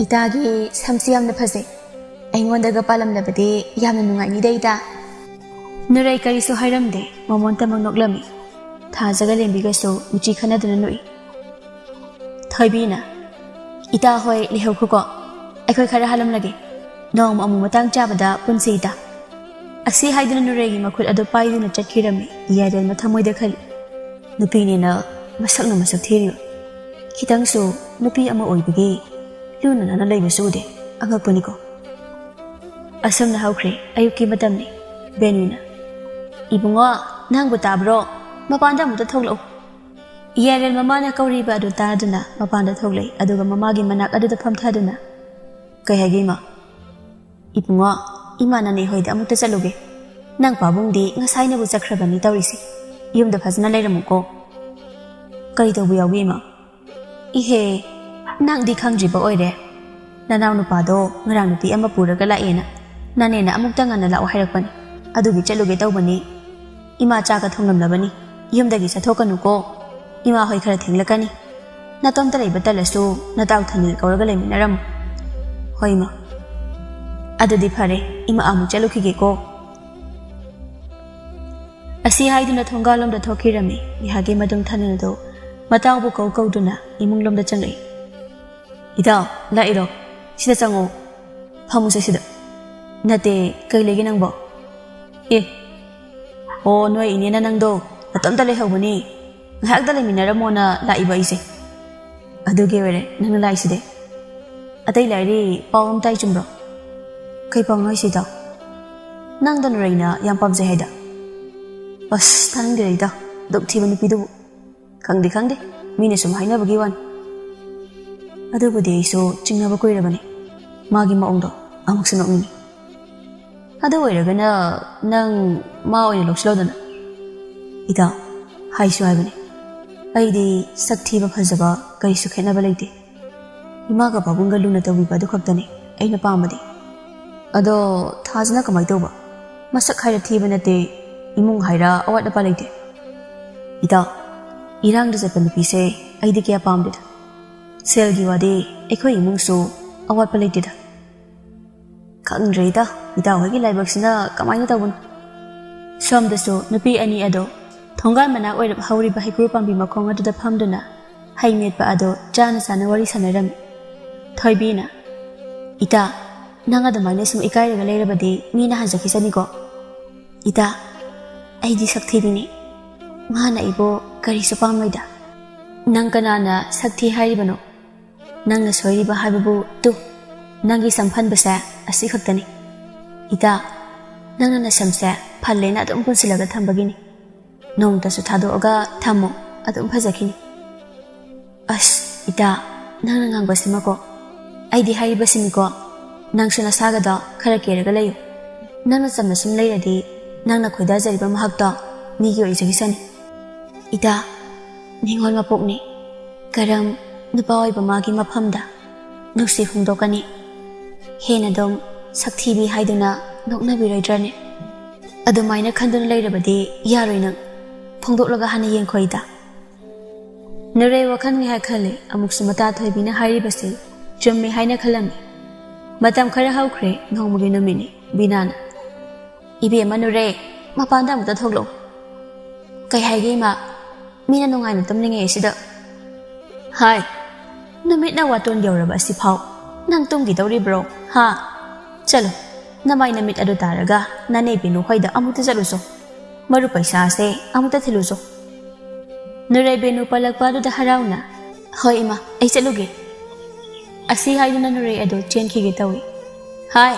S1: ꯏꯇꯥꯒꯤ ꯁꯝꯁꯤ ꯌꯥꯝꯅ ꯐꯖꯩ ꯑꯩꯉꯣꯟꯗꯒ ꯄꯥꯜꯂꯝꯂꯕꯗꯤ ꯌꯥꯝꯅ ꯅꯨꯡꯉꯥꯏꯅꯤꯗ ꯏꯇꯥ ꯅꯨꯔꯩ ꯀꯔꯤꯁꯨ ꯍꯥꯏꯔꯝꯗꯦ ꯃꯃꯣꯟꯇꯃꯛ ꯅꯣꯛꯂꯝꯃꯤ ꯊꯥꯖꯒ ꯂꯦꯝꯕꯤꯒꯁꯨ ꯃꯤꯆꯤ ꯈꯟꯅꯗꯨꯅ ꯅꯣꯛꯏ ꯊꯣꯏꯕꯤꯅ ꯏꯇꯥ ꯍꯣꯏ ꯂꯩꯍꯧꯈꯣꯀꯣ ꯑꯩꯈꯣꯏ ꯈꯔ ꯍꯜꯂꯝꯂꯒꯦ ꯅꯣꯡꯃ ꯑꯃꯨꯛ ꯃꯇꯥꯡ ꯆꯥꯕꯗ ꯄꯨꯟꯁꯤ ꯏꯇꯥ ꯑꯁꯤ ꯍꯥꯏꯗꯨꯅ ꯅꯨꯔꯩꯒꯤ ꯃꯈꯨꯠ ꯑꯗꯨ ꯄꯥꯏꯗꯨꯅ ꯆꯠꯈꯤꯔꯝꯃꯤ ꯌꯥꯏꯔꯦꯜ ꯃꯊꯃꯣꯏꯗ ꯈꯜꯂꯤ ꯅꯨꯄꯤꯅꯤꯅ ꯃꯁꯛꯅ ꯃꯁꯛ ꯊꯤꯔꯤꯕ ꯈꯤꯇꯪꯁꯨ ꯅꯨꯄꯤ ꯑꯃ ꯑꯣꯏꯕꯒꯤ ꯂꯨꯅ ꯅꯥꯟꯅ ꯂꯩꯕꯁꯨ ꯎꯗꯦ ꯑꯉꯛꯄꯅꯤꯀꯣ ꯑꯁꯨꯝꯅ ꯍꯧꯈ꯭ꯔꯦ ꯑꯌꯨꯛꯀꯤ ꯃꯇꯝꯅꯤ ꯕꯦꯅꯨꯅ ꯏꯕꯨꯡꯉꯣ ꯅꯪꯕꯨ ꯇꯥꯕ꯭ꯔꯣ ꯃꯄꯥꯟꯗ ꯑꯃꯨꯛꯇ ꯊꯣꯛꯂꯛꯎ ꯌꯥꯏꯔꯦꯜ ꯃꯃꯥꯅ ꯀꯧꯔꯤꯕ ꯑꯗꯨ ꯇꯥꯗꯨꯅ ꯃꯄꯥꯟꯗ ꯊꯣꯛꯂꯛꯏ ꯑꯗꯨꯒ ꯃꯃꯥꯒꯤ ꯃꯅꯥꯛ ꯑꯗꯨꯗ ꯐꯝꯊꯗꯨꯅ ꯀꯩ ꯍꯥꯏꯒꯦ ꯏꯃꯥ ꯏꯕꯨꯡꯉꯣ ꯏꯃꯥ ꯅꯅꯦ ꯍꯣꯏꯗ ꯑꯃꯨꯛꯇ ꯆꯠꯂꯨꯒꯦ ꯅꯪ ꯄꯥꯕꯨꯡꯗꯤ ꯉꯁꯥꯏꯅꯕꯨ ꯆꯠꯈ꯭ꯔꯕꯅꯤ ꯇꯧꯔꯤꯁꯤ ꯌꯨꯝꯗ ꯐꯖꯅ ꯂꯩꯔꯝꯃꯨꯀꯣ ꯀꯔꯤ ꯇꯧꯕ ꯌꯥꯎꯒꯦ ꯏꯃꯥ 이해 ꯅꯪꯗꯤ ꯈꯪꯗ꯭ꯔꯤꯕ ꯑꯣꯏꯔꯦ ꯅꯅꯥꯎ ꯅꯨꯄꯥꯗꯣ ꯉꯔꯥꯡ ꯅꯨꯄꯤ ꯑꯃ ꯄꯨꯔꯒ ꯂꯥꯛꯑꯦꯅ ꯅꯅꯦꯅ ꯑꯃꯨꯛꯇ ꯉꯟꯅ ꯂꯥꯛꯑꯣ ꯍꯥꯏꯔꯛꯄꯅꯤ ꯑꯗꯨꯒꯤ ꯆꯠꯂꯨꯒꯦ ꯇꯧꯕꯅꯤ ꯏꯃꯥ ꯆꯥꯛꯀ ꯊꯣꯡꯂꯝꯂꯕꯅꯤ ꯌꯨꯝꯗꯒꯤ ꯆꯠꯊꯣꯛꯀꯅꯨꯀꯣ ꯏꯃꯥ ꯍꯣꯏ ꯈꯔ ꯊꯦꯡꯂꯛꯀꯅꯤ ꯅꯇꯣꯝꯇ ꯂꯩꯕ ꯇꯜꯂꯁꯨ ꯅꯇꯥꯎ ꯊꯅꯤꯜ ꯀꯧꯔꯒ ꯂꯩꯃꯤꯟꯅꯔꯝꯃꯨ ꯍꯣꯏ ꯏꯃꯥ ꯑꯗꯨꯗꯤ ꯐꯔꯦ ꯏꯃꯥ ꯑꯃꯨꯛ ꯆꯠꯂꯨꯈꯤꯒꯦꯀꯣ ꯑꯁꯤ ꯍꯥꯏꯗꯨꯅ ꯊꯣꯡꯒꯥꯜꯂꯣꯝꯗ ꯊꯣꯛꯈꯤꯔꯝꯃꯤ ꯉꯥꯏꯍꯥꯛꯀꯤ ꯃꯇꯨꯡ ꯊꯅꯤꯜꯗꯣ ꯃꯇꯥꯎꯕꯨ ꯀꯧꯗꯨꯅ ꯏꯃꯨꯡꯂꯣꯝꯗ ꯆꯪꯂꯛꯏ ꯏꯇꯥꯎ ꯂꯥꯛꯏꯔꯣ ꯁꯤꯗ ꯆꯪꯉꯣ ꯐꯝꯃꯨꯁꯦ ꯁꯤꯗ ꯅꯠꯇꯦ ꯀꯩ ꯂꯩꯒꯦ ꯅꯪꯕꯣ ꯑꯣ ꯅꯣꯏ ꯏꯅꯦꯅ ꯅꯪꯗꯣ ꯅꯇꯣꯝꯇ ꯂꯩꯍꯧꯕꯅꯤ ꯉꯥꯏꯍꯥꯛꯇ ꯂꯩꯃꯤꯟꯅꯔꯝꯃꯣꯅ ꯂꯥꯛꯏꯕ ꯑꯩꯁꯦ ꯑꯗꯨꯒꯤ ꯑꯣꯏꯔꯦ ꯅꯪꯅ ꯂꯥꯛꯏꯁꯤꯗꯤ ꯑꯇꯩ ꯂꯥꯏꯔꯤ ꯄꯥꯎ ꯑꯃ ꯇꯥꯏ ꯆꯨꯝꯕ꯭ꯔꯣ ꯀꯩ ꯄꯥꯎꯅꯣ ꯍꯥꯏꯁꯤ ꯏꯇꯥꯎ ꯅꯪꯗ ꯅꯨꯔꯩꯅ ꯌꯥꯝ ꯄꯥꯝꯖꯩ ꯍꯥꯏꯗ ꯑꯁ ꯊꯥꯅꯤꯡꯗꯦ ꯏꯇꯥꯎ ꯗꯨꯛ ꯊꯤꯕ ꯅꯨꯄꯤꯗꯨꯕꯨ ꯈꯪꯗꯦ ꯃꯤꯅ ꯁꯨꯝ ꯍꯥꯏꯅꯕꯒꯤ ꯋꯥꯅꯤ ꯑꯗꯨꯕꯨꯗꯤ ꯑꯩꯁꯨ ꯆꯤꯡꯅꯕ ꯀꯨꯏꯔꯕꯅꯤ ꯃꯥꯒꯤ ꯃꯑꯣꯡꯗꯣ ꯑꯃꯨꯛꯁꯨ ꯅꯣꯛꯅꯤꯡꯉꯤ ꯑꯗꯨ ꯑꯣꯏꯔꯒꯅ ꯅꯪ ꯃꯥ ꯑꯣꯏꯅ ꯂꯧꯁꯤꯜꯂꯧꯗꯅ ꯏꯇꯥꯎ ꯍꯥꯏꯁꯨ ꯍꯥꯏꯕꯅꯤ ꯑꯩꯗꯤ ꯁꯛ ꯊꯤꯕ ꯐꯖꯕ ꯀꯔꯤꯁꯨ ꯈꯦꯠꯅꯕ ꯂꯩꯇꯦ ꯏꯃꯥꯒ ꯄꯥꯕꯨꯡꯒ ꯂꯨꯅ ꯇꯧꯕꯤꯕ ꯑꯗꯨ ꯈꯛꯇꯅꯤ ꯑꯩꯅ ꯄꯥꯝꯕꯗꯤ ꯑꯗꯣ ꯊꯥꯖꯅ ꯀꯃꯥꯏ ꯇꯧꯕ ꯃꯁꯛ ꯍꯥꯏꯔ ꯊꯤꯕ ꯅꯠꯇꯦ ꯏꯃꯨꯡ ꯍꯥꯏꯔ ꯑꯋꯥꯠ ꯑꯄꯥ ꯂꯩꯇꯦ ꯏꯇꯥꯎ ꯏꯔꯥꯡꯗ ꯆꯠꯄ ꯅꯨꯄꯤꯁꯦ ꯑꯩꯗꯤ ꯀꯌꯥ ꯄꯥꯝꯗꯦꯗ ꯁꯦꯜꯒꯤ ꯋꯥꯗꯤ ꯑꯩꯈꯣꯏ ꯏꯃꯨꯡꯁꯨ ꯑꯋꯥꯠꯄ ꯂꯩꯇꯦꯗ ꯈꯪꯗ꯭ꯔꯦ ꯏꯇꯥꯎ ꯍꯣꯏꯒꯤ ꯂꯥꯏꯕꯛꯁꯤꯅ ꯀꯃꯥꯏꯅ ꯇꯧꯕꯅꯣ ꯁꯣꯝꯗꯁꯨ ꯅꯨꯄꯤ ꯑꯅꯤ ꯑꯗꯣ ꯊꯣꯡꯒꯥꯜ ꯃꯅꯥꯛ ꯑꯣꯏꯔꯞ ꯍꯧꯔꯤꯕ ꯍꯩꯀ꯭ꯔꯨ ꯄꯥꯝꯕꯤ ꯃꯈꯣꯡ ꯑꯗꯨꯗ ꯐꯝꯗꯨꯅ ꯍꯩ ꯃꯦꯠꯄ ꯑꯗꯣ ꯆꯥꯅ ꯋꯥꯔꯤ ꯁꯥꯟꯅꯔꯝꯃꯤ ꯊꯣꯏꯕꯤꯅ ꯏꯇꯥ ꯅꯪ ꯑꯗꯨꯃꯥꯏꯅ ꯁꯨꯝ ꯏꯀꯥꯏꯔꯒ ꯂꯩꯔꯕꯗꯤ ꯃꯤꯅ ꯍꯟꯖꯈꯤꯁꯅꯤꯀꯣ ꯏꯇꯥ ꯑꯩꯗꯤ ꯁꯛꯊꯤꯕꯤꯅꯤ ꯃꯥꯅ ꯑꯩꯕꯨ ꯀꯔꯤꯁꯨ ꯄꯥꯝꯂꯣꯏꯗ ꯅꯪ ꯀꯅꯥꯅ ꯁꯛꯊꯤ ꯍꯥꯏꯔꯤꯕꯅꯣ ꯅꯪꯅ ꯁꯣꯏꯔꯤꯕ ꯍꯥꯏꯕꯕꯨ ꯇꯨ ꯅꯪꯒꯤ ꯁꯝ ꯐꯟꯕꯁꯦ ꯑꯁꯤ ꯈꯛꯇꯅꯤ ꯏꯇꯥ ꯅꯪꯅ ꯅꯁꯝꯁꯦ ꯐꯜꯂꯦꯅ ꯑꯗꯨꯝ ꯄꯨꯟꯁꯤꯜꯂꯒ ꯊꯝꯕꯒꯤꯅꯤ ꯅꯣꯡꯇꯁꯨ ꯊꯥꯗꯣꯛꯑꯒ ꯊꯝꯃꯣ ꯑꯗꯨꯝ ꯐꯖꯈꯤꯅꯤ ꯑꯁ ꯏꯇꯥ ꯅꯪꯅ ꯉꯥꯡꯕꯁꯤꯃꯀꯣ ꯑꯩꯗꯤ ꯍꯥꯏꯔꯤꯕꯁꯤꯅꯤꯀꯣ ꯅꯪꯁꯨ ꯅꯁꯥꯒꯗꯣ ꯈꯔ ꯀꯦꯔꯒ ꯂꯩꯌꯨ ꯅꯪꯅ ꯆꯝꯅ ꯁꯨꯝ ꯂꯩꯔꯗꯤ ꯅꯪꯅ ꯈꯣꯏꯗꯥꯖꯔꯤꯕ ꯃꯍꯥꯛꯇꯣ ꯃꯤꯒꯤ ꯑꯣꯏꯖꯈꯤꯁꯅꯤ ꯏꯇꯥ ꯅꯤꯡꯉꯣꯜ ꯃꯄꯣꯛꯅꯤ ꯀꯔꯝ ꯅꯨꯄꯥ ꯑꯣꯏꯕ ꯃꯥꯒꯤ ꯃꯐꯝꯗ ꯅꯨꯡꯁꯤ ꯐꯣꯡꯗꯣꯛꯀꯅꯤ ꯍꯦꯟꯅ ꯑꯗꯨꯝ ꯁꯛꯊꯤꯕꯤ ꯍꯥꯏꯗꯨꯅ ꯅꯣꯛꯅꯕꯤꯔꯣꯏꯗ꯭ꯔꯅꯦ ꯑꯗꯨꯃꯥꯏꯅ ꯈꯟꯗꯨꯅ ꯂꯩꯔꯕꯗꯤ ꯌꯥꯔꯣꯏ ꯅꯪ ꯐꯣꯡꯗꯣꯛꯂꯒ ꯍꯥꯟꯅ ꯌꯦꯡꯈꯣꯏꯗ ꯅꯨꯔꯩ ꯋꯥꯈꯜ ꯉꯥꯏꯍꯥꯛ ꯈꯜꯂꯤ ꯑꯃꯨꯛꯁꯨ ꯃꯇꯥ ꯊꯣꯏꯕꯤꯅ ꯍꯥꯏꯔꯤꯕꯁꯤ ꯆꯨꯝꯃꯦ ꯍꯥꯏꯅ ꯈꯜꯂꯝꯃꯤ ꯃꯇꯝ ꯈꯔ ꯍꯧꯈ꯭ꯔꯦ ꯅꯣꯡꯃꯒꯤ ꯅꯨꯃꯤꯠꯅꯤ ꯕꯤꯅꯥꯅ ꯏꯕꯦꯝꯃ ꯅꯨꯔꯩ ꯃꯄꯥꯟꯗ ꯑꯃꯨꯛꯇ ꯊꯣꯛꯂꯛꯎ ꯀꯩ ꯍꯥꯏꯒꯦ ꯏꯃꯥ ꯃꯤꯅ ꯅꯨꯡꯉꯥꯏꯅ ꯇꯨꯝꯅꯤꯡꯉꯦ ꯁꯤꯗ ꯍꯥꯏ ꯅꯨꯃꯤꯠꯅ ꯋꯥꯇꯣꯟ ꯌꯧꯔꯕ ꯑꯁꯤꯐꯥꯎ ꯅꯪ ꯇꯨꯝꯈꯤꯗꯧꯔꯤꯕ꯭ꯔꯣ ꯍꯥ ꯆꯠꯂꯣ ꯅꯃꯥꯏ ꯅꯨꯃꯤꯠ ꯑꯗꯨ ꯇꯥꯔꯒ ꯅꯅꯦ ꯕꯤꯅꯨ ꯍꯣꯏꯗ ꯑꯃꯨꯛꯇ ꯆꯠꯂꯨꯆꯣ ꯃꯔꯨꯞ ꯄꯩꯁꯥꯁꯦ ꯑꯃꯨꯛꯇ ꯊꯤꯜꯂꯨꯆꯣ ꯅꯨꯔꯩ ꯕꯦꯅꯨ ꯄꯜꯂꯛꯄ ꯑꯗꯨꯗ ꯍꯔꯥꯎꯅ ꯍꯣꯏ ꯏꯃꯥ ꯑꯩ ꯆꯠꯂꯨꯒꯦ ꯑꯁꯤ ꯍꯥꯏꯗꯨꯅ ꯅꯨꯔꯩ ꯑꯗꯨ ꯆꯦꯟꯈꯤꯒꯦ ꯇꯧꯏ ꯍꯥꯏ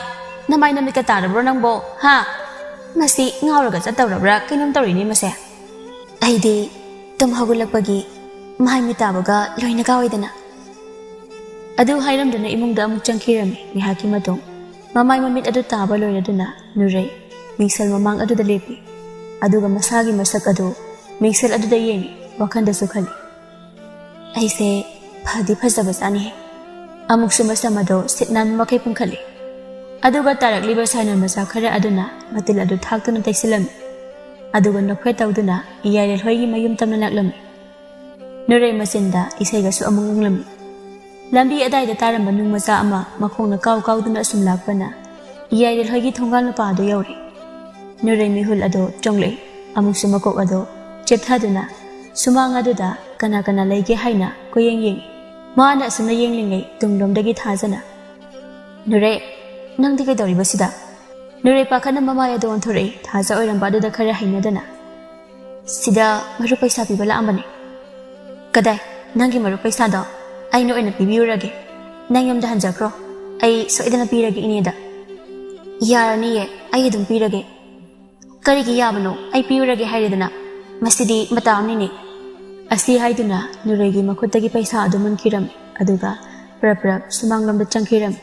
S1: ꯅꯃꯥꯏ ꯅꯨꯃꯤꯠꯀ ꯇꯥꯔꯕ꯭ꯔꯣ ꯅꯪꯕꯣ ꯍꯥ ꯃꯁꯤ ꯉꯥꯎꯔꯒ ꯆꯠꯇꯧꯔꯕ꯭ꯔꯥ ꯀꯩꯅꯣꯝ ꯇꯧꯔꯤꯅꯤ ꯃꯁꯦ ꯑꯩꯗꯤ ꯇꯨꯝ ꯍꯧꯒꯠꯂꯛꯄꯒꯤ ꯃꯥꯏ ꯃꯤꯠ ꯇꯥꯕꯒ ꯂꯣꯏꯅ ꯀꯥꯎꯏꯗꯅ ꯑꯗꯨ ꯍꯥꯏꯔꯝꯗꯨꯅ ꯏꯃꯨꯡꯗ ꯑꯃꯨꯛ ꯆꯪꯈꯤꯔꯝꯃꯤ ꯉꯥꯏꯍꯥꯛꯀꯤ ꯃꯇꯨꯡ ꯃꯃꯥꯏ ꯃꯃꯤꯠ ꯑꯗꯨ ꯇꯥꯕ ꯂꯣꯏꯔꯗꯨꯅ ꯅꯨꯔꯩ ꯃꯤꯡꯁꯦꯜ ꯃꯃꯥꯡ ꯑꯗꯨꯗ ꯂꯦꯞꯄꯤ ꯑꯗꯨꯒ ꯃꯁꯥꯒꯤ ꯃꯁꯛ ꯑꯗꯨ ꯃꯤꯡꯁꯦꯜ ꯑꯗꯨꯗ ꯌꯦꯡꯉꯤ ꯋꯥꯈꯜꯗꯁꯨ ꯈꯜꯂꯤ ꯑꯩꯁꯦ ꯐꯗꯤ ꯐꯖꯕꯖꯥꯠꯅꯤ ꯑꯃꯨꯛꯁꯨ ꯃꯁꯝ ꯑꯗꯣ ꯁꯤꯠ ꯅꯥꯟꯕ ꯃꯈꯩ ꯄꯨꯟꯈꯠꯂꯤ ꯑꯗꯨꯒ ꯇꯥꯔꯛꯂꯤꯕ ꯁꯥꯏꯅꯣꯟ ꯃꯆꯥ ꯈꯔ ꯑꯗꯨꯅ ꯃꯇꯤꯜ ꯑꯗꯨ ꯊꯥꯛꯇꯨꯅ ꯇꯩꯁꯤꯜꯂꯝꯃꯤ ꯑꯗꯨꯒ ꯅꯣꯛꯐꯦꯠ ꯇꯧꯗꯨꯅ ꯏꯌꯥꯏꯔꯦꯜ ꯍꯣꯏꯒꯤ ꯃꯌꯨꯝ ꯇꯝꯅ ꯂꯥꯛꯂꯝꯃꯤ ꯅꯨꯔꯩ ꯃꯆꯤꯟꯗ ꯏꯁꯩꯒꯁꯨ ꯑꯃꯨꯛ ꯉꯪꯂꯝꯃꯤ ꯂꯝꯕꯤ ꯑꯗꯥꯏꯗ ꯇꯥꯔꯝꯕ ꯅꯨꯡ ꯃꯆꯥ ꯑꯃ ꯃꯈꯣꯡꯅ ꯀꯥꯎ ꯀꯥꯎꯗꯨꯅ ꯑꯁꯨꯝ ꯂꯥꯛꯄꯅ ꯏꯌꯥꯏꯔꯦꯜ ꯍꯣꯏꯒꯤ ꯊꯣꯡꯒꯥꯜ ꯃꯄꯥ ꯑꯗꯨ ꯌꯧꯔꯦ ꯅꯨꯔꯩ ꯃꯤꯍꯨꯜ ꯑꯗꯣ ꯆꯣꯡꯂꯛꯏ ꯑꯃꯨꯛꯁꯨ ꯃꯀꯣꯛ ꯑꯗꯣ ꯆꯦꯞꯊꯗꯨꯅ ꯁꯨꯃꯥꯡ ꯑꯗꯨꯗ ꯀꯅꯥ ꯀꯅꯥ ꯂꯩꯒꯦ ꯍꯥꯏꯅ ꯀꯣꯌꯦꯡ ꯌꯦꯡꯉꯤ ꯃꯥꯅ ꯑꯁꯨꯝꯅ ꯌꯦꯡꯂꯤꯉꯩ ꯇꯨꯡꯂꯣꯝꯗꯒꯤ ꯊꯥꯖꯅ ꯅꯨꯔꯩ ꯅꯪꯗꯤ ꯀꯩꯗꯧꯔꯤꯕ ꯁꯤꯗ ꯅꯨꯔꯩ ꯄꯥꯈꯠꯅ ꯃꯃꯥꯏ ꯑꯗꯣ ꯑꯣꯟꯊꯣꯔꯛꯏ ꯊꯥꯖ ꯑꯣꯏꯔꯝꯕ ꯑꯗꯨꯗ ꯈꯔ ꯍꯩꯅꯗꯅ ꯁꯤꯗ ꯃꯔꯨꯞ ꯄꯩꯁꯥ ꯄꯤꯕ ꯂꯥꯛꯑꯝꯕꯅꯦ ꯀꯗꯥꯏ ꯅꯪꯒꯤ ꯃꯔꯨꯞ ꯄꯩꯁꯥꯗꯣ ꯑꯩꯅ ꯑꯣꯏꯅ ꯄꯤꯕꯤꯔꯨꯔꯒꯦ ꯅꯪ ꯌꯨꯝꯗ ꯍꯟꯖꯈ꯭ꯔꯣ ꯑꯩ ꯁꯣꯏꯗꯅ ꯄꯤꯔꯒꯦ ꯏꯅꯦꯗ ꯌꯥꯔꯅꯤꯌꯦ ꯑꯩ ꯑꯗꯨꯝ ꯄꯤꯔꯒꯦ ꯀꯔꯤꯒꯤ ꯌꯥꯕꯅꯣ ꯑꯩ ꯄꯤꯔꯨꯔꯒꯦ ꯍꯥꯏꯔꯦꯗꯅ ꯃꯁꯤꯗꯤ ꯃꯇꯥ ꯑꯃꯅꯤꯅꯦ ꯑꯁꯤ ꯍꯥꯏꯗꯨꯅ ꯅꯨꯔꯩꯒꯤ ꯃꯈꯨꯠꯇꯒꯤ ꯄꯩꯁꯥ ꯑꯗꯨ ꯃꯨꯟꯈꯤꯔꯝꯃꯤ ꯑꯗꯨꯒ ꯄ꯭ꯔꯞ ꯄ꯭ꯔꯞ ꯁꯨꯃꯥꯡꯂꯣꯝꯗ ꯆꯪꯈꯤꯔꯝꯃꯤ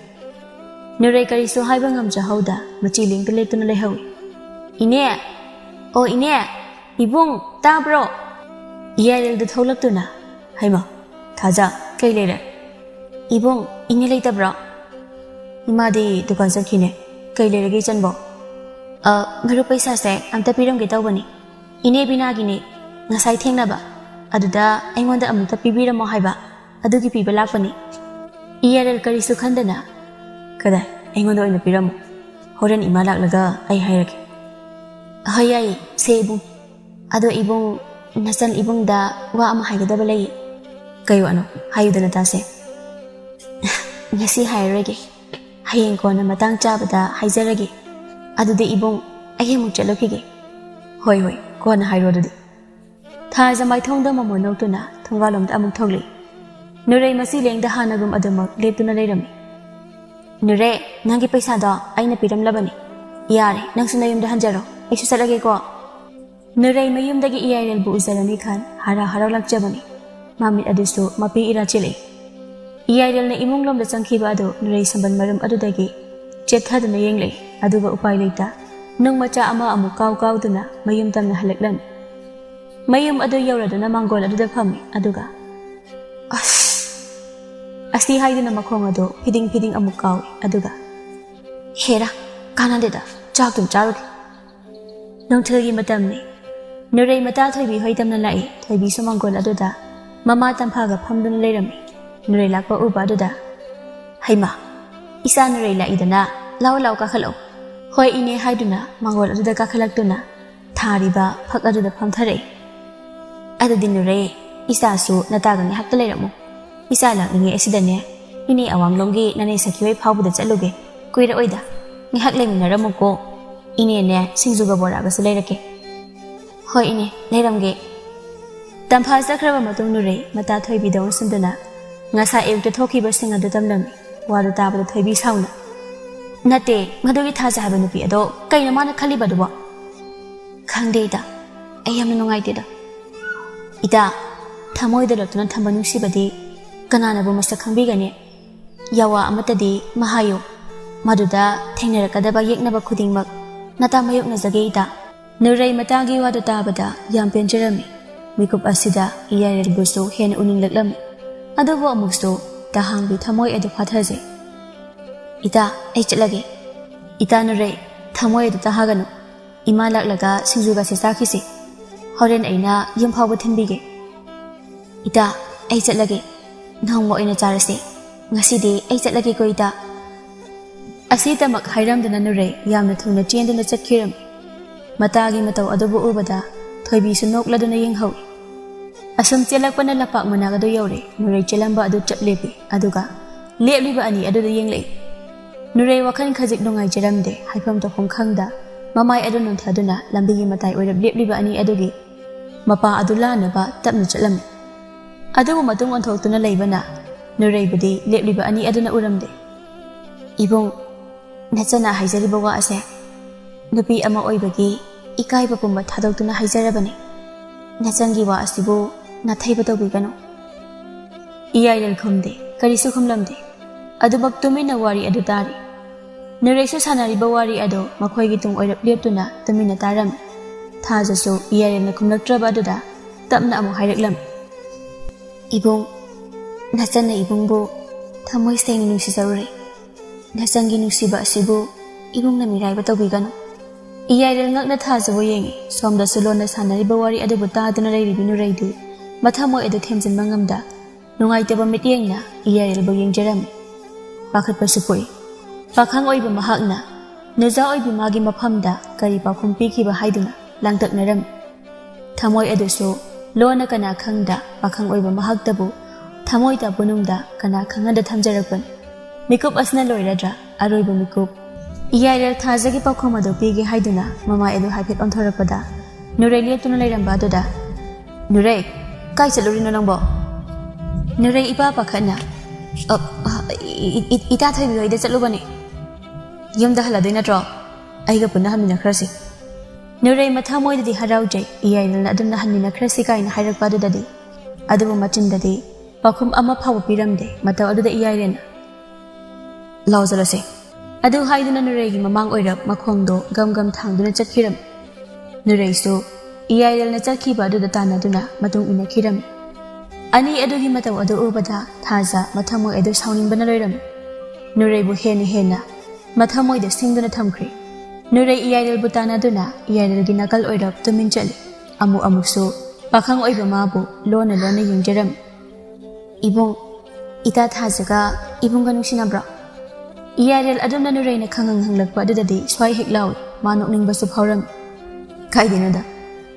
S1: ꯅꯨꯔꯩ ꯀꯔꯤꯁꯨ ꯍꯥꯏꯕ ꯉꯝꯖꯍꯧꯗ ꯃꯆꯤ ꯂꯦꯡꯇ ꯂꯦꯞꯇꯨꯅ ꯂꯩꯍꯧꯏ ꯏꯅꯦ ꯑꯣ ꯏꯅꯦ ꯏꯕꯨꯡ ꯇꯥꯕ꯭ꯔꯣ ꯏꯌꯥꯏꯔꯦꯜꯗ ꯊꯣꯛꯂꯛꯇꯨꯅ ꯍꯩꯃ ꯊꯥꯖ ꯀꯩ ꯂꯩꯔꯦ ꯏꯕꯨꯡ ꯏꯅꯦ ꯂꯩꯇꯕ꯭ꯔꯣ ꯏꯃꯥꯗꯤ ꯗꯨꯀꯥꯟ ꯆꯠꯈꯤꯅꯦ ꯀꯩ ꯂꯩꯔꯒꯦ ꯏꯆꯟꯕꯣ ꯃꯔꯨꯞ ꯄꯩꯁꯥꯁꯦ ꯑꯝꯇ ꯄꯤꯔꯝꯒꯦ ꯇꯧꯕꯅꯤ ꯏꯅꯦ ꯕꯤꯅꯥꯒꯤꯅꯤ ꯉꯁꯥꯏ ꯊꯦꯡꯅꯕ ꯑꯗꯨꯗ ꯑꯩꯉꯣꯟꯗ ꯑꯃꯨꯛꯇ ꯄꯤꯕꯤꯔꯝꯃꯣ ꯍꯥꯏꯕ ꯑꯗꯨꯒꯤ ꯄꯤꯕ ꯂꯥꯛꯄꯅꯤ ꯏꯌꯥꯏꯔꯦꯜ ꯀꯔꯤꯁꯨ ꯈꯟꯗꯅ ꯀꯗꯥꯏ ꯑꯩꯉꯣꯟꯗ ꯑꯣꯏꯅ ꯄꯤꯔꯝꯃꯣ ꯍꯣꯔꯦꯟ ꯏꯃꯥ ꯂꯥꯛꯂꯒ ꯑꯩ ꯍꯥꯏꯔꯒꯦ ꯍꯣꯏ ꯌꯥꯏꯌꯦ ꯁꯦ ꯏꯕꯨꯡ ꯑꯗꯣ ꯏꯕꯨꯡ ꯅꯆꯟ ꯏꯕꯨꯡꯗ ꯋꯥ ꯑꯃ ꯍꯥꯏꯒꯗꯕ ꯂꯩꯌꯦ ꯀꯩ ꯋꯥꯅꯣ ꯍꯥꯏꯌꯨꯗꯅ ꯇꯥꯁꯦ ꯉꯁꯤ ꯍꯥꯏꯔꯔꯣꯏꯒꯦ ꯍꯌꯦꯡ ꯀꯣꯟꯅ ꯃꯇꯥꯡ ꯆꯥꯕꯗ ꯍꯥꯏꯖꯔꯒꯦ ꯑꯗꯨꯗꯤ ꯏꯕꯨꯡ ꯑꯩ ꯑꯃꯨꯛ ꯆꯠꯂꯨꯈꯤꯒꯦ ꯍꯣꯏ ꯍꯣꯏ ꯀꯣꯟꯅ ꯍꯥꯏꯔꯣ ꯑꯗꯨꯗꯤ ꯊꯥꯖ ꯃꯥꯏꯊꯣꯡꯗ ꯃꯃꯣ ꯅꯣꯛꯇꯨꯅ ꯊꯣꯡꯒꯥꯜꯂꯣꯝꯗ ꯑꯃꯨꯛ ꯊꯣꯛꯂꯛꯏ ꯅꯨꯔꯩ ꯃꯁꯤ ꯂꯦꯡꯗ ꯍꯥꯟꯅꯒꯨꯝ ꯑꯗꯨꯃꯛ ꯂꯦꯞꯇꯨꯅ ꯂꯩꯔꯝꯃꯤ ꯅꯨꯔꯦ ꯅꯪꯒꯤ ꯄꯩꯁꯥꯗꯣ ꯑꯩꯅ ꯄꯤꯔꯝꯂꯕꯅꯤ ꯌꯥꯔꯦ ꯅꯪꯁꯨ ꯅꯌꯨꯝꯗ ꯍꯟꯖꯔꯣ ꯑꯩꯁꯨ ꯆꯠꯂꯒꯦꯀꯣ ꯅꯨꯔꯩ ꯃꯌꯨꯝꯗꯒꯤ ꯏꯌꯥꯏꯔꯦꯜꯕꯨ ꯎꯖꯔꯝꯃꯤ ꯈꯟ ꯍꯔꯥꯎ ꯍꯔꯥꯎ ꯂꯥꯛꯆꯕꯅꯤ ꯃꯃꯤꯠ ꯑꯗꯨꯁꯨ ꯃꯄꯤ ꯏꯔꯥ ꯆꯦꯜꯂꯛꯏ ꯏꯌꯥꯏꯔꯦꯜꯅ ꯏꯃꯨꯡꯂꯣꯝꯗ ꯆꯪꯈꯤꯕ ꯑꯗꯨ ꯅꯨꯔꯩ ꯁꯝꯕꯟ ꯃꯔꯨꯝ ꯑꯗꯨꯗꯒꯤ ꯆꯦꯠꯊꯗꯨꯅ ꯌꯦꯡꯂꯛꯏ ꯑꯗꯨꯒ ꯎꯄꯥꯏ ꯂꯩꯇ ꯅꯨꯡ ꯃꯆꯥ ꯑꯃ ꯑꯃꯨꯛ ꯀꯥꯎ ꯀꯥꯎꯗꯨꯅ ꯃꯌꯨꯝ ꯇꯝꯅ ꯍꯜꯂꯛꯂꯝꯃꯤ ꯃꯌꯨꯝ ꯑꯗꯨ ꯌꯧꯔꯗꯨꯅ ꯃꯥꯡꯒꯣꯜ ꯑꯗꯨꯗ ꯐꯝꯃꯤ ꯑꯗꯨꯒ ꯑꯁꯤ ꯍꯥꯏꯗꯨꯅ ꯃꯈꯣꯡ ꯑꯗꯨ ꯐꯤꯗꯤꯡ ꯐꯤꯗꯤꯡ ꯑꯃꯨꯛ ꯀꯥꯎꯏ ꯑꯗꯨꯒ ꯍꯦꯔꯥ ꯀꯥꯟꯅꯗꯦꯗ ꯆꯥꯛꯇꯨꯝ ꯆꯥꯔꯨꯒꯦ ꯅꯨꯡꯊꯤꯜꯒꯤ ꯃꯇꯝꯅꯤ ꯅꯨꯔꯩ ꯃꯇꯥ ꯊꯣꯏꯕꯤ ꯍꯣꯏ ꯇꯝꯅ ꯂꯥꯛꯏ ꯊꯣꯏꯕꯤꯁꯨ ꯃꯥꯡꯒꯣꯜ ꯑꯗꯨꯗ ꯃꯃꯥ ꯇꯝꯐꯥꯒ ꯐꯝꯗꯨꯅ ꯂꯩꯔꯝꯃꯤ ꯅꯨꯔꯩ ꯂꯥꯛꯄ ꯎꯕ ꯑꯗꯨꯗ ꯍꯩꯃꯥ ꯏꯆꯥ ꯅꯨꯔꯩ ꯂꯥꯛꯏꯗꯅ ꯂꯥꯎ ꯂꯥꯎ ꯀꯥꯈꯠꯂꯛꯎ ꯍꯣꯏ ꯏꯅꯦ ꯍꯥꯏꯗꯨꯅ ꯃꯥꯡꯒꯣꯜ ꯑꯗꯨꯗ ꯀꯥꯈꯠꯂꯛꯇꯨꯅ ꯊꯥꯔꯤꯕ ꯐꯛ ꯑꯗꯨꯗ ꯐꯝꯊꯔꯛꯏ ꯑꯗꯨꯗꯤ ꯅꯨꯔꯩ ꯏꯆꯥꯁꯨ ꯅꯇꯥꯒ ꯉꯥꯏꯍꯥꯛꯇ ꯂꯩꯔꯝꯃꯨ ꯏꯆꯥ ꯂꯥꯛꯅꯤꯡꯉꯦ ꯑꯁꯤꯗꯅꯦ ꯏꯅꯦ ꯑꯋꯥꯡꯂꯣꯝꯒꯤ ꯅꯅꯦ ꯁꯈꯤ ꯍꯣꯏ ꯐꯥꯎꯕꯗ ꯆꯠꯂꯨꯒꯦ ꯀꯨꯏꯔꯛꯑꯣꯏꯗ ꯉꯥꯏꯍꯥꯛ ꯂꯩꯃꯤꯟꯅꯔꯝꯃꯨꯀꯣ ꯏꯅꯦꯅꯦ ꯁꯤꯡꯖꯨꯒ ꯕꯣꯔꯥꯒꯁꯨ ꯂꯩꯔꯛꯀꯦ ꯍꯣꯏ ꯏꯅꯦ ꯂꯩꯔꯝꯒꯦ ꯇꯝꯐꯥ ꯆꯠꯈ꯭ꯔꯕ ꯃꯇꯨꯡ ꯅꯨꯔꯩ ꯃꯇꯥ ꯊꯣꯏꯕꯤꯗ ꯑꯣꯟꯁꯤꯟꯗꯨꯅ ꯉꯁꯥꯏ ꯑꯌꯨꯛꯇ ꯊꯣꯛꯈꯤꯕꯁꯤꯡ ꯑꯗꯨ ꯇꯝꯂꯝꯃꯤ ꯋꯥꯗꯨ ꯇꯥꯕꯗ ꯊꯣꯏꯕꯤ ꯁꯥꯎꯅ ꯅꯠꯇꯦ ꯃꯗꯨꯒꯤ ꯊꯥꯖ ꯍꯥꯏꯕ ꯅꯨꯄꯤ ꯑꯗꯣ ꯀꯩꯅꯣ ꯃꯥꯅ ꯈꯜꯂꯤꯕꯗꯨꯕꯣ ꯈꯪꯗꯦ ꯏꯇꯥ ꯑꯩ ꯌꯥꯝꯅ ꯅꯨꯡꯉꯥꯏꯇꯦꯗ ꯏꯇꯥ ꯊꯃꯣꯏꯗ ꯂꯣꯠꯇꯨꯅ ꯊꯝꯕ ꯅꯨꯡꯁꯤꯕꯗꯤ ꯀꯅꯥꯅꯕꯨ ꯃꯁꯛ ꯈꯪꯕꯤꯒꯅꯤ ꯌꯥꯋꯥ ꯑꯃꯠꯇꯗꯤ ꯃꯍꯥꯌꯨ ꯃꯗꯨꯗ ꯊꯦꯡꯅꯔꯛꯀꯗꯕ ꯌꯦꯛꯅꯕ ꯈꯨꯗꯤꯡꯃꯛ ꯅꯇꯥ ꯃꯥꯌꯣꯛꯅꯖꯒꯦ ꯏꯇꯥ ꯅꯨꯔꯩ ꯃꯇꯥꯒꯤ ꯋꯥꯗꯨ ꯇꯥꯕꯗ ꯌꯥꯝ ꯄꯦꯟꯖꯔꯝꯃꯤ ꯃꯤꯀꯨꯞ ꯑꯁꯤꯗ ꯏꯌꯥꯏꯔꯦꯜꯕꯨꯁꯨ ꯍꯦꯟꯅ ꯎꯅꯤꯡꯂꯛꯂꯝꯃꯤ ꯑꯗꯨꯕꯨ ꯑꯃꯨꯛꯁꯨ ꯇꯍꯥꯡꯕꯤ ꯊꯃꯣꯏ ꯑꯗꯨ ꯐꯥꯊꯖꯩ ꯏꯇꯥ ꯑꯩ ꯆꯠꯂꯒꯦ ꯏꯇꯥ ꯅꯨꯔꯩ ꯊꯃꯣꯏ ꯑꯗꯨ ꯇꯍꯥꯒꯅꯨ ꯏꯃꯥ ꯂꯥꯛꯂꯒ ꯁꯤꯡꯖꯨꯒꯁꯦ ꯆꯥꯈꯤꯁꯤ ꯍꯣꯔꯦꯟ ꯑꯩꯅ ꯌꯨꯝ ꯐꯥꯎꯕ ꯊꯤꯟꯕꯤꯒꯦ ꯏꯇꯥ ꯑꯩ ꯆꯠꯂꯒꯦ ꯅꯣꯡꯃ ꯑꯣꯏꯅ ꯆꯥꯔꯁꯤ ꯉꯁꯤꯗꯤ ꯑꯩ ꯆꯠꯂꯒꯦꯀꯣ ꯏꯇꯥ ꯑꯁꯤꯗꯃꯛ ꯍꯥꯏꯔꯝꯗꯨꯅ ꯅꯨꯔꯩ ꯌꯥꯝꯅ ꯊꯨꯅ ꯆꯦꯟꯗꯨꯅ ꯆꯠꯈꯤꯔꯝꯃꯤ ꯃꯇꯥꯒꯤ ꯃꯇꯧ ꯑꯗꯨꯕꯨ ꯎꯕꯗ ꯊꯣꯏꯕꯤꯁꯨ ꯅꯣꯛꯂꯗꯨꯅ ꯌꯦꯡꯍꯧꯏ ꯑꯁꯨꯝ ꯆꯦꯜꯂꯛꯄꯅ ꯂꯝꯄꯥꯛ ꯃꯅꯥꯛ ꯑꯗꯨ ꯌꯧꯔꯦ ꯅꯨꯔꯩ ꯆꯦꯜꯂꯝꯕ ꯑꯗꯨ ꯆꯞ ꯂꯦꯞꯄꯤ ꯑꯗꯨꯒ ꯂꯦꯞꯂꯤꯕ ꯑꯅꯤ ꯑꯗꯨꯗ ꯌꯦꯡꯂꯛꯏ ꯅꯨꯔꯩ ꯋꯥꯈꯜ ꯈꯖꯤꯛ ꯅꯨꯡꯉꯥꯏꯖꯔꯝꯗꯦ ꯍꯥꯏꯐꯝ ꯇꯧꯐꯝ ꯈꯪꯗ ꯃꯃꯥꯏ ꯑꯗꯨ ꯅꯣꯟꯊꯗꯨꯅ ꯂꯝꯕꯤꯒꯤ ꯃꯇꯥꯏ ꯑꯣꯏꯔꯞ ꯂꯦꯞꯂꯤꯕ ꯑꯅꯤ ꯑꯗꯨꯒꯤ ꯃꯄꯥ ꯑꯗꯨ ꯂꯥꯟꯅꯕ ꯇꯞꯅ ꯆꯠꯂꯝꯃꯤ ꯑꯗꯨꯕꯨ ꯃꯇꯨꯡ ꯑꯣꯟꯊꯣꯛꯇꯨꯅ ꯂꯩꯕꯅ ꯅꯨꯔꯩꯕꯨꯗꯤ ꯂꯦꯞꯂꯤꯕ ꯑꯅꯤ ꯑꯗꯨꯅ ꯎꯔꯝꯗꯦ ꯏꯕꯨꯡ ꯅꯆꯅ ꯍꯥꯏꯖꯔꯤꯕ ꯋꯥ ꯑꯁꯦ ꯅꯨꯄꯤ ꯑꯃ ꯑꯣꯏꯕꯒꯤ ꯏꯀꯥꯏꯕ ꯄꯨꯝꯕ ꯊꯥꯗꯣꯛꯇꯨꯅ ꯍꯥꯏꯖꯔꯕꯅꯤ ꯅꯆꯟꯒꯤ ꯋꯥ ꯑꯁꯤꯕꯨ ꯅꯥꯊꯩꯕ ꯇꯧꯕꯤꯒꯅꯨ ꯏꯌꯥꯏꯔꯦꯜ ꯈꯨꯝꯗꯦ ꯀꯔꯤꯁꯨ ꯈꯨꯝꯂꯝꯗꯦ ꯑꯗꯨꯃꯛ ꯇꯨꯃꯤꯟꯅ ꯋꯥꯔꯤ ꯑꯗꯨ ꯇꯥꯔꯤ ꯅꯨꯔꯩꯁꯨ ꯁꯥꯟꯅꯔꯤꯕ ꯋꯥꯔꯤ ꯑꯗꯨ ꯃꯈꯣꯏꯒꯤ ꯇꯨꯡ ꯑꯣꯏꯔꯞ ꯂꯦꯞꯇꯨꯅ ꯇꯨꯃꯤꯟꯅ ꯇꯥꯔꯝꯃꯤ ꯊꯥꯖꯁꯨ ꯏꯌꯥꯏꯔꯦꯜꯅ ꯈꯨꯝꯂꯛꯇ꯭ꯔꯕ ꯑꯗꯨꯗ ꯇꯞꯅ ꯑꯃꯨꯛ ꯍꯥꯏꯔꯛꯂꯝꯃꯤ ꯏꯕꯨꯡ ꯅꯆꯟꯅ ꯏꯕꯨꯡꯕꯨ ꯊꯃꯣꯏ ꯁꯦꯡꯅ ꯅꯨꯡꯁꯤꯖꯔꯨꯔꯦ ꯅꯆꯟꯒꯤ ꯅꯨꯡꯁꯤꯕ ꯑꯁꯤꯕꯨ ꯏꯕꯨꯡꯅ ꯃꯤꯔꯥꯏꯕ ꯇꯧꯕꯤꯒꯅꯨ ꯏꯌꯥꯏꯔꯦꯜ ꯉꯛꯅ ꯊꯥꯖꯕ ꯌꯦꯡꯉꯤ ꯁꯣꯝꯗꯁꯨ ꯂꯣꯟꯅ ꯁꯥꯟꯅꯔꯤꯕ ꯋꯥꯔꯤ ꯑꯗꯨꯕꯨ ꯇꯥꯗꯨꯅ ꯂꯩꯔꯤꯕꯤ ꯅꯨꯔꯩꯗꯤ ꯃꯊꯃꯣꯏ ꯑꯗꯨ ꯊꯦꯝꯖꯤꯟꯕ ꯉꯝꯗ ꯅꯨꯡꯉꯥꯏꯇꯕ ꯃꯤꯠꯌꯦꯡꯅ ꯏꯌꯥꯏꯔꯦꯜꯕꯨ ꯌꯦꯡꯖꯔꯝꯃꯤ ꯄꯥꯈꯠꯄꯁꯨ ꯄꯣꯛꯏ ꯄꯥꯈꯪ ꯑꯣꯏꯕ ꯃꯍꯥꯛꯅ ꯅꯨꯖꯥ ꯑꯣꯏꯕꯤ ꯃꯥꯒꯤ ꯃꯐꯝꯗ ꯀꯔꯤ ꯄꯥꯎꯈꯨꯝ ꯄꯤꯈꯤꯕ ꯍꯥꯏꯗꯨꯅ ꯂꯥꯡꯇꯛꯅꯔꯝꯃꯤ ꯊꯃꯣꯏ ꯑꯗꯨꯁꯨ ꯂꯣꯟꯅ ꯀꯅꯥ ꯈꯪꯗ ꯄꯥꯈꯪ ꯑꯣꯏꯕ ꯃꯍꯥꯛꯇꯕꯨ ꯊꯃꯣꯏꯗ ꯄꯨꯅꯨꯡꯗ ꯀꯅꯥ ꯈꯪꯍꯟꯗ ꯊꯝꯖꯔꯛꯄꯅꯤ ꯃꯤꯀꯨꯞ ꯑꯁꯤꯅ ꯂꯣꯏꯔꯗ꯭ꯔꯥ ꯑꯔꯣꯏꯕ ꯃꯤꯀꯨꯞ ꯏꯌꯥꯏꯔꯦꯜ ꯊꯥꯖꯒꯤ ꯄꯥꯎꯈꯨꯝ ꯑꯗꯨ ꯄꯤꯒꯦ ꯍꯥꯏꯗꯨꯅ ꯃꯃꯥꯏ ꯑꯗꯨ ꯍꯥꯏꯐꯦꯠ ꯑꯣꯟꯊꯣꯔꯛꯄꯗ ꯅꯨꯔꯩ ꯂꯦꯞꯇꯨꯅ ꯂꯩꯔꯝꯕ ꯑꯗꯨꯗ ꯅꯨꯔꯩ ꯀꯥꯏ ꯆꯠꯂꯨꯔꯤꯅꯣ ꯅꯪꯕꯣ ꯅꯨꯔꯩ ꯏꯄꯥ ꯄꯥꯈꯠꯅ ꯏꯇꯥ ꯊꯣꯏꯕꯤ ꯍꯣꯏꯗ ꯆꯠꯂꯨꯕꯅꯦ ꯌꯨꯝꯗ ꯍꯜꯂꯗꯣꯏ ꯅꯠꯇ꯭ꯔꯣ ꯑꯩꯒ ꯄꯨꯟꯅ ꯍꯟꯃꯤꯟꯅꯈ꯭ꯔꯁꯤ ꯅꯨꯔꯩ ꯃꯊꯃꯣꯏꯗꯗꯤ ꯍꯔꯥꯎꯖꯩ ꯏꯌꯥꯏꯔꯦꯜꯅ ꯑꯗꯨꯝꯅ ꯍꯟꯃꯤꯟꯅꯈ꯭ꯔꯁꯤ ꯀꯥꯏꯅ ꯍꯥꯏꯔꯛꯄ ꯑꯗꯨꯗꯗꯤ ꯑꯗꯨꯕꯨ ꯃꯆꯤꯟꯗꯗꯤ ꯄꯥꯎꯈꯨꯝ ꯑꯃ ꯐꯥꯎꯕ ꯄꯤꯔꯝꯗꯦ ꯃꯇꯧ ꯑꯗꯨꯗ ꯏꯌꯥꯏꯔꯦꯜꯅ ꯂꯥꯎ ꯆꯠꯂꯁꯦ ꯑꯗꯨ ꯍꯥꯏꯗꯨꯅ ꯅꯨꯔꯩꯒꯤ ꯃꯃꯥꯡ ꯑꯣꯏꯔꯞ ꯃꯈꯣꯡꯗꯣ ꯒꯝ ꯒꯝ ꯊꯥꯡꯗꯨꯅ ꯆꯠꯈꯤꯔꯝꯃꯤ ꯅꯨꯔꯩꯁꯨ ꯏꯌꯥꯏꯔꯦꯜꯅ ꯆꯠꯈꯤꯕ ꯑꯗꯨꯗ ꯇꯥꯟꯅꯗꯨꯅ ꯃꯇꯨꯡ ꯏꯟꯅꯈꯤꯔꯝꯃꯤ ꯑꯅꯤ ꯑꯗꯨꯒꯤ ꯃꯇꯧ ꯑꯗꯨ ꯎꯕꯗ ꯊꯥꯖ ꯃꯊꯃꯣꯏ ꯑꯗꯨ ꯁꯥꯎꯅꯤꯡꯕꯅ ꯂꯣꯏꯔꯝꯃꯤ ꯅꯨꯔꯩꯕꯨ ꯍꯦꯟꯅ ꯃꯊꯃꯣꯏꯗ ꯁꯤꯡꯗꯨꯅ ꯊꯝꯈ꯭ꯔꯦ ꯅꯨꯔꯩ ꯏꯌꯥꯏꯔꯦꯜꯕꯨ ꯇꯥꯟꯅꯗꯨꯅ ꯏꯌꯥꯏꯔꯦꯜꯒꯤ ꯅꯥꯀꯜ ꯑꯣꯏꯔꯞ ꯇꯨꯃꯤꯟ ꯆꯠꯂꯤ ꯑꯃꯨꯛꯁꯨ ꯄꯥꯈꯪ ꯑꯣꯏꯕ ꯃꯥꯕꯨ ꯂꯣꯟꯅ ꯌꯦꯡꯖꯔꯝꯃꯤ ꯏꯕꯨꯡ ꯏꯇꯥ ꯊꯥꯖꯒ ꯏꯕꯨꯡꯒ ꯅꯨꯡꯁꯤꯅꯕ꯭ꯔꯣ ꯏꯌꯥꯏꯔꯦꯜ ꯑꯗꯨꯝꯅ ꯅꯨꯔꯩꯅ ꯍꯪꯂꯛꯄ ꯑꯗꯨꯗꯗꯤ ꯁ꯭ꯋꯥꯏ ꯍꯦꯛ ꯂꯥꯎꯏ ꯃꯥ ꯅꯣꯛꯅꯤꯡꯕꯁꯨ ꯐꯥꯎꯔꯝꯃꯤ ꯀꯥꯏꯗꯩꯅꯣꯗ